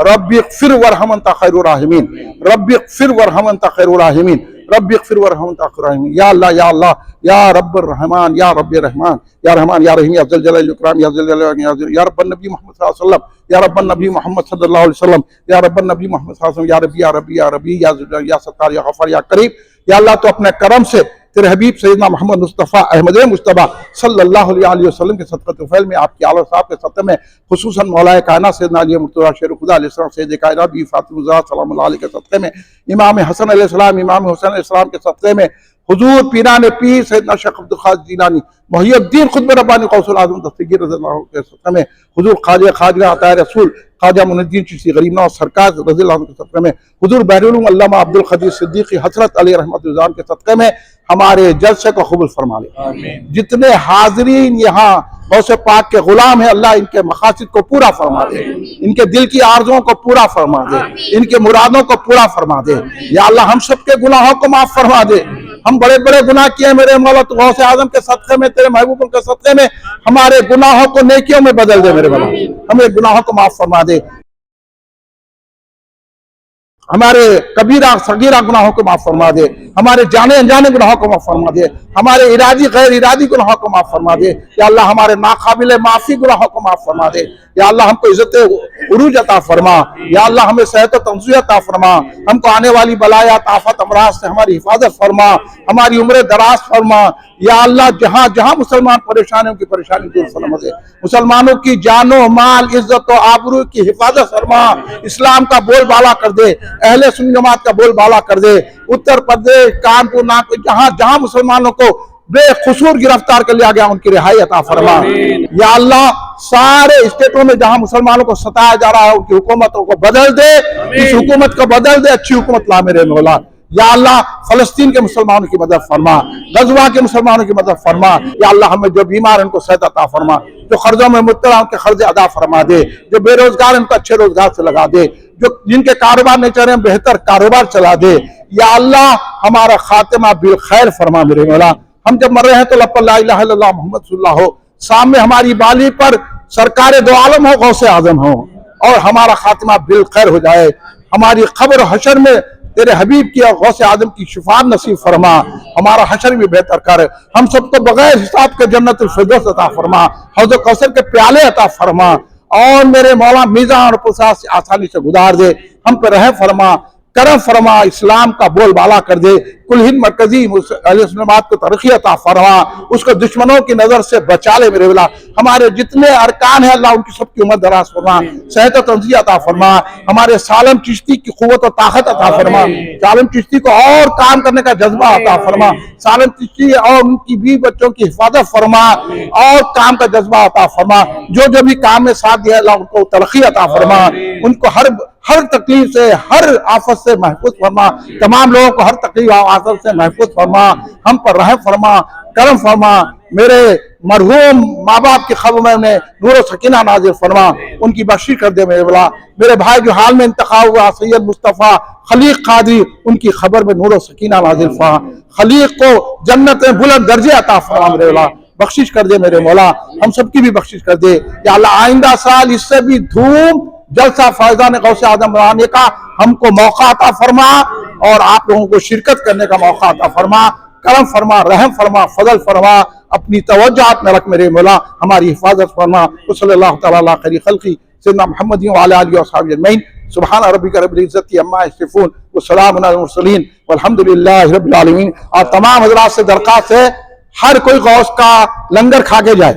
रब्बिग़फ़िर वरहम अंता ख़ैरुर राहिमीन। रब्बिग़फ़िर वरहम अंता ख़ैरुर राहिमीन। रब्बिग़फ़िर वरहम अंता ख़ैरुर राहिमीन। या अल्लाह या अल्लाह या रब्बुर रहमान या रब्बिर रहमान या रहमान या रहीम या ज़ल जलालिल इकराम या ज़ल जलालिल या रब्बन नबी मोहम्मद सल्लल्लाहु अलैहि वसल्लम या रब्बन नबी मोहम्मद सल्लल्लाहु अलैहि वसल्लम या रब्बन नबी मोहम्मद सल्लल्लाहु अलैहि वसल्लम या रब्बी या रब्बी या रब्बी या सत्तार या गफ़ार या करीम। या अल्लाह तो अपने करम से तेरे हबीब सैयदना मोहम्मद मुस्तफ़ा अहमद मुस्तफ़ा सल्लल्लाहु अलैहि वसल्लम के सदक़त तुफ़ैल में, आपके आला साहब के सत्ते में, खुसूसन मौलाए कायनात सैयदना अली मुर्तज़ा शेर खुदा अलैहिस्सलाम सैयद कायनात भी फ़ातिमा ज़हरा सलामुल्लाह अलैहा के सदक़े में, इमाम हसन अलैहिस्सलाम इमाम हुसैन अलैहिस्सलाम के सदक़े में, हुजूर पीराने पीर सैयदना शेख अब्दुल क़ादिर जिलानी मुहियुद्दीन ख़ुतब रब्बानी ग़ौसुल आज़म दस्तगीर रज़ियल्लाहु के सदक़े में, हुजूर ख्वाजा खाजगा अताए रसूल ख्वाजा मुइनुद्दीन चिश्ती गरीब नवाज़ सरकार रज़ियल्लाहु के सदक़े में, हुजूर बहरुल उलूम अल्लामा अब्दुल क़दीर सिद्दीक़ी हज़रत अली रहमतुल्लाह के सदक़े में हमारे जलसे को कबूल फरमा ले। जितने हाज़रीन यहाँ गौसे पाक के गुलाम है, अल्लाह इनके मकासद को पूरा फरमा दे, इनके दिल की आरज़ुओं को पूरा फरमा दे, इनके मुरादों को पूरा फरमा दे। या अल्लाह हम सब के गुनाहों को माफ़ फरमा दे, हम बड़े बड़े गुनाह किए मेरे मौला, तो गौसे आजम के सदक़े में, तेरे महबूब के सदक़े में हमारे गुनाहों को नेकियों में बदल दे मेरे मौला, हमें गुनाहों को माफ फरमा दे, हमारे कबीरा सगीरा गुनाहों को माफ फरमा दे, हमारे जाने अनजाने गुनाहों को माफ फरमा दे, हमारे इरादी गैर इरादी गुनाहों को माफ फरमा दे। या अल्लाह हमारे नाकाबिले माफी गुनाहों को माफ फरमा दे। या अल्लाह हमको इज्जत उरूज अता फरमा। या अल्लाह हमें सेहत और तंज़ुयत अता फरमा। हमको आने वाली बलाया आफत अमराज से हमारी हिफाजत फरमा, हमारी उम्र दराज फरमा। या अल्लाह जहाँ जहाँ मुसलमान परेशान है उनकी परेशानी दूर फरमा दे। मुसलमानों की जानो माल इज्जत और आबरू की हिफाजत फरमा। इस्लाम का बोलबाला कर दे, अहले सुन्नत जमात का बोलबाला कर दे। उत्तर प्रदेश, कानपुर, नागपुर, जहाँ जहाँ मुसलमानों को बेखसूर गिरफ्तार कर लिया गया उनकी रिहाई अता फरमा। या अल्लाह सारे स्टेटों में जहाँ मुसलमानों को सताया जा रहा है उनकी हुकूमतों को बदल दे, इस हुकूमत को बदल दे, अच्छी हुकूमत ला मेरे मौला। या अल्लाह फलस्तीन के मुसलमानों की मदद फरमा, गजवा के मुसलमानों की मदद फरमा। या अल्लाह हमें जो बीमार उनको सेहत अता फरमा, जो कर्जों में मुब्तला उनके कर्जे अदा फरमा दे, जो बेरोजगार उनको अच्छे रोजगार से लगा दे, जो जिनके कारोबार नहीं चल रहे हैं बेहतर कारोबार चला दे। या अल्लाह हमारा खातिमा बिल खैर फरमा मेरे मौला। हम जब मर रहे हैं तो लप्पा ला इलाहा इल्लल्लाह मुहम्मद सल्लल्लाहु हो, सामने हमारी बाली पर सरकार दो आलम हो, गौसे आजम हो, और हमारा खातिमा बिल खैर हो जाए। हमारी खबर हशर में तेरे हबीब की और गौसे आजम की शिफात नसीब फरमा। हमारा हशर भी बेहतर कर, हम सबको बगैर हिसाब के जन्नतुल फिरदौस अता फरमा, हौज़ कौसर के प्याले अता फरमा, और मेरे मौला मीज़ान और पुरसाद से आसानी से गुजार दे। हम पर रहम फरमा, करम फरमा, इस्लाम का बोलबाला कर दे। कुल हिंद मरकजी अहले-सुन्नत को तरक्की अता फरमा, उसको दुश्मनों की नजर से बचा ले मेरे वाला। हमारे जितने अरकान है अल्लाह उनकी सबकी उम्र दराज फरमा, सेहत और तंज़ियत अता फरमा। हमारे सालम चिश्ती की कुव्वत और ताकत अता फरमा, सालम चिश्ती को और काम करने का जज्बा अता फरमा, सालम चिश्ती और उनकी बीवी बच्चों की हिफाजत फरमा और काम का जज्बा अता फरमा। जो भी काम में साथ दिया अल्लाह उनको तरक्की अता फरमा, उनको हर तकलीफ से, हर आफत से महफूज फरमा, तमाम लोगों को हर तकलीफ आफत से महफूज फरमा। हम पर रहम फरमा, करम फरमा। मेरे मरहूम माँ बाप की खबर में उन्हें नूर और सकीना नाजिल फरमा, उनकी बख्शी कर दे मेरे वाला। मेरे भाई जो हाल में इंतखाब हुआ सैयद मुस्तफ़ा खलीक कादरी, उनकी खबर में नूर और सकीना नाजिल फरमा। खलीक को जन्नत में बुलंद दर्जे अता फरमा मेरे वाला, बख्शिश कर दे मेरे मौला, हम सबकी भी बख्शिश कर दे। या अल्लाह आइंदा साल इससे भी धूम जलसा फैज़ान गौसे आज़म बनाने का हमको मौका अता फरमा, और आप लोगों को शिरकत करने का मौका अता फरमा। करम फरमा, रहम फरमा, फजल फरमा, अपनी तवज्जुहात में रख मेरे मौला, हमारी हिफाजत फरमा। सल्लल्लाहु तआला अला खैरि खल्क़ि सय्यिदना मुहम्मद व अला आलिहि व अस्हाबिहि अजमईन। सुब्हान रब्बिका रब्बिल इज़्ज़ति अम्मा यसिफून व सलामुन अलल मुरसलीन वल्हम्दुलिल्लाहि रब्बिल आलमीन। और तमाम हज़रात से दरख्वास्त है, हर कोई गौस का लंगर खा के जाए।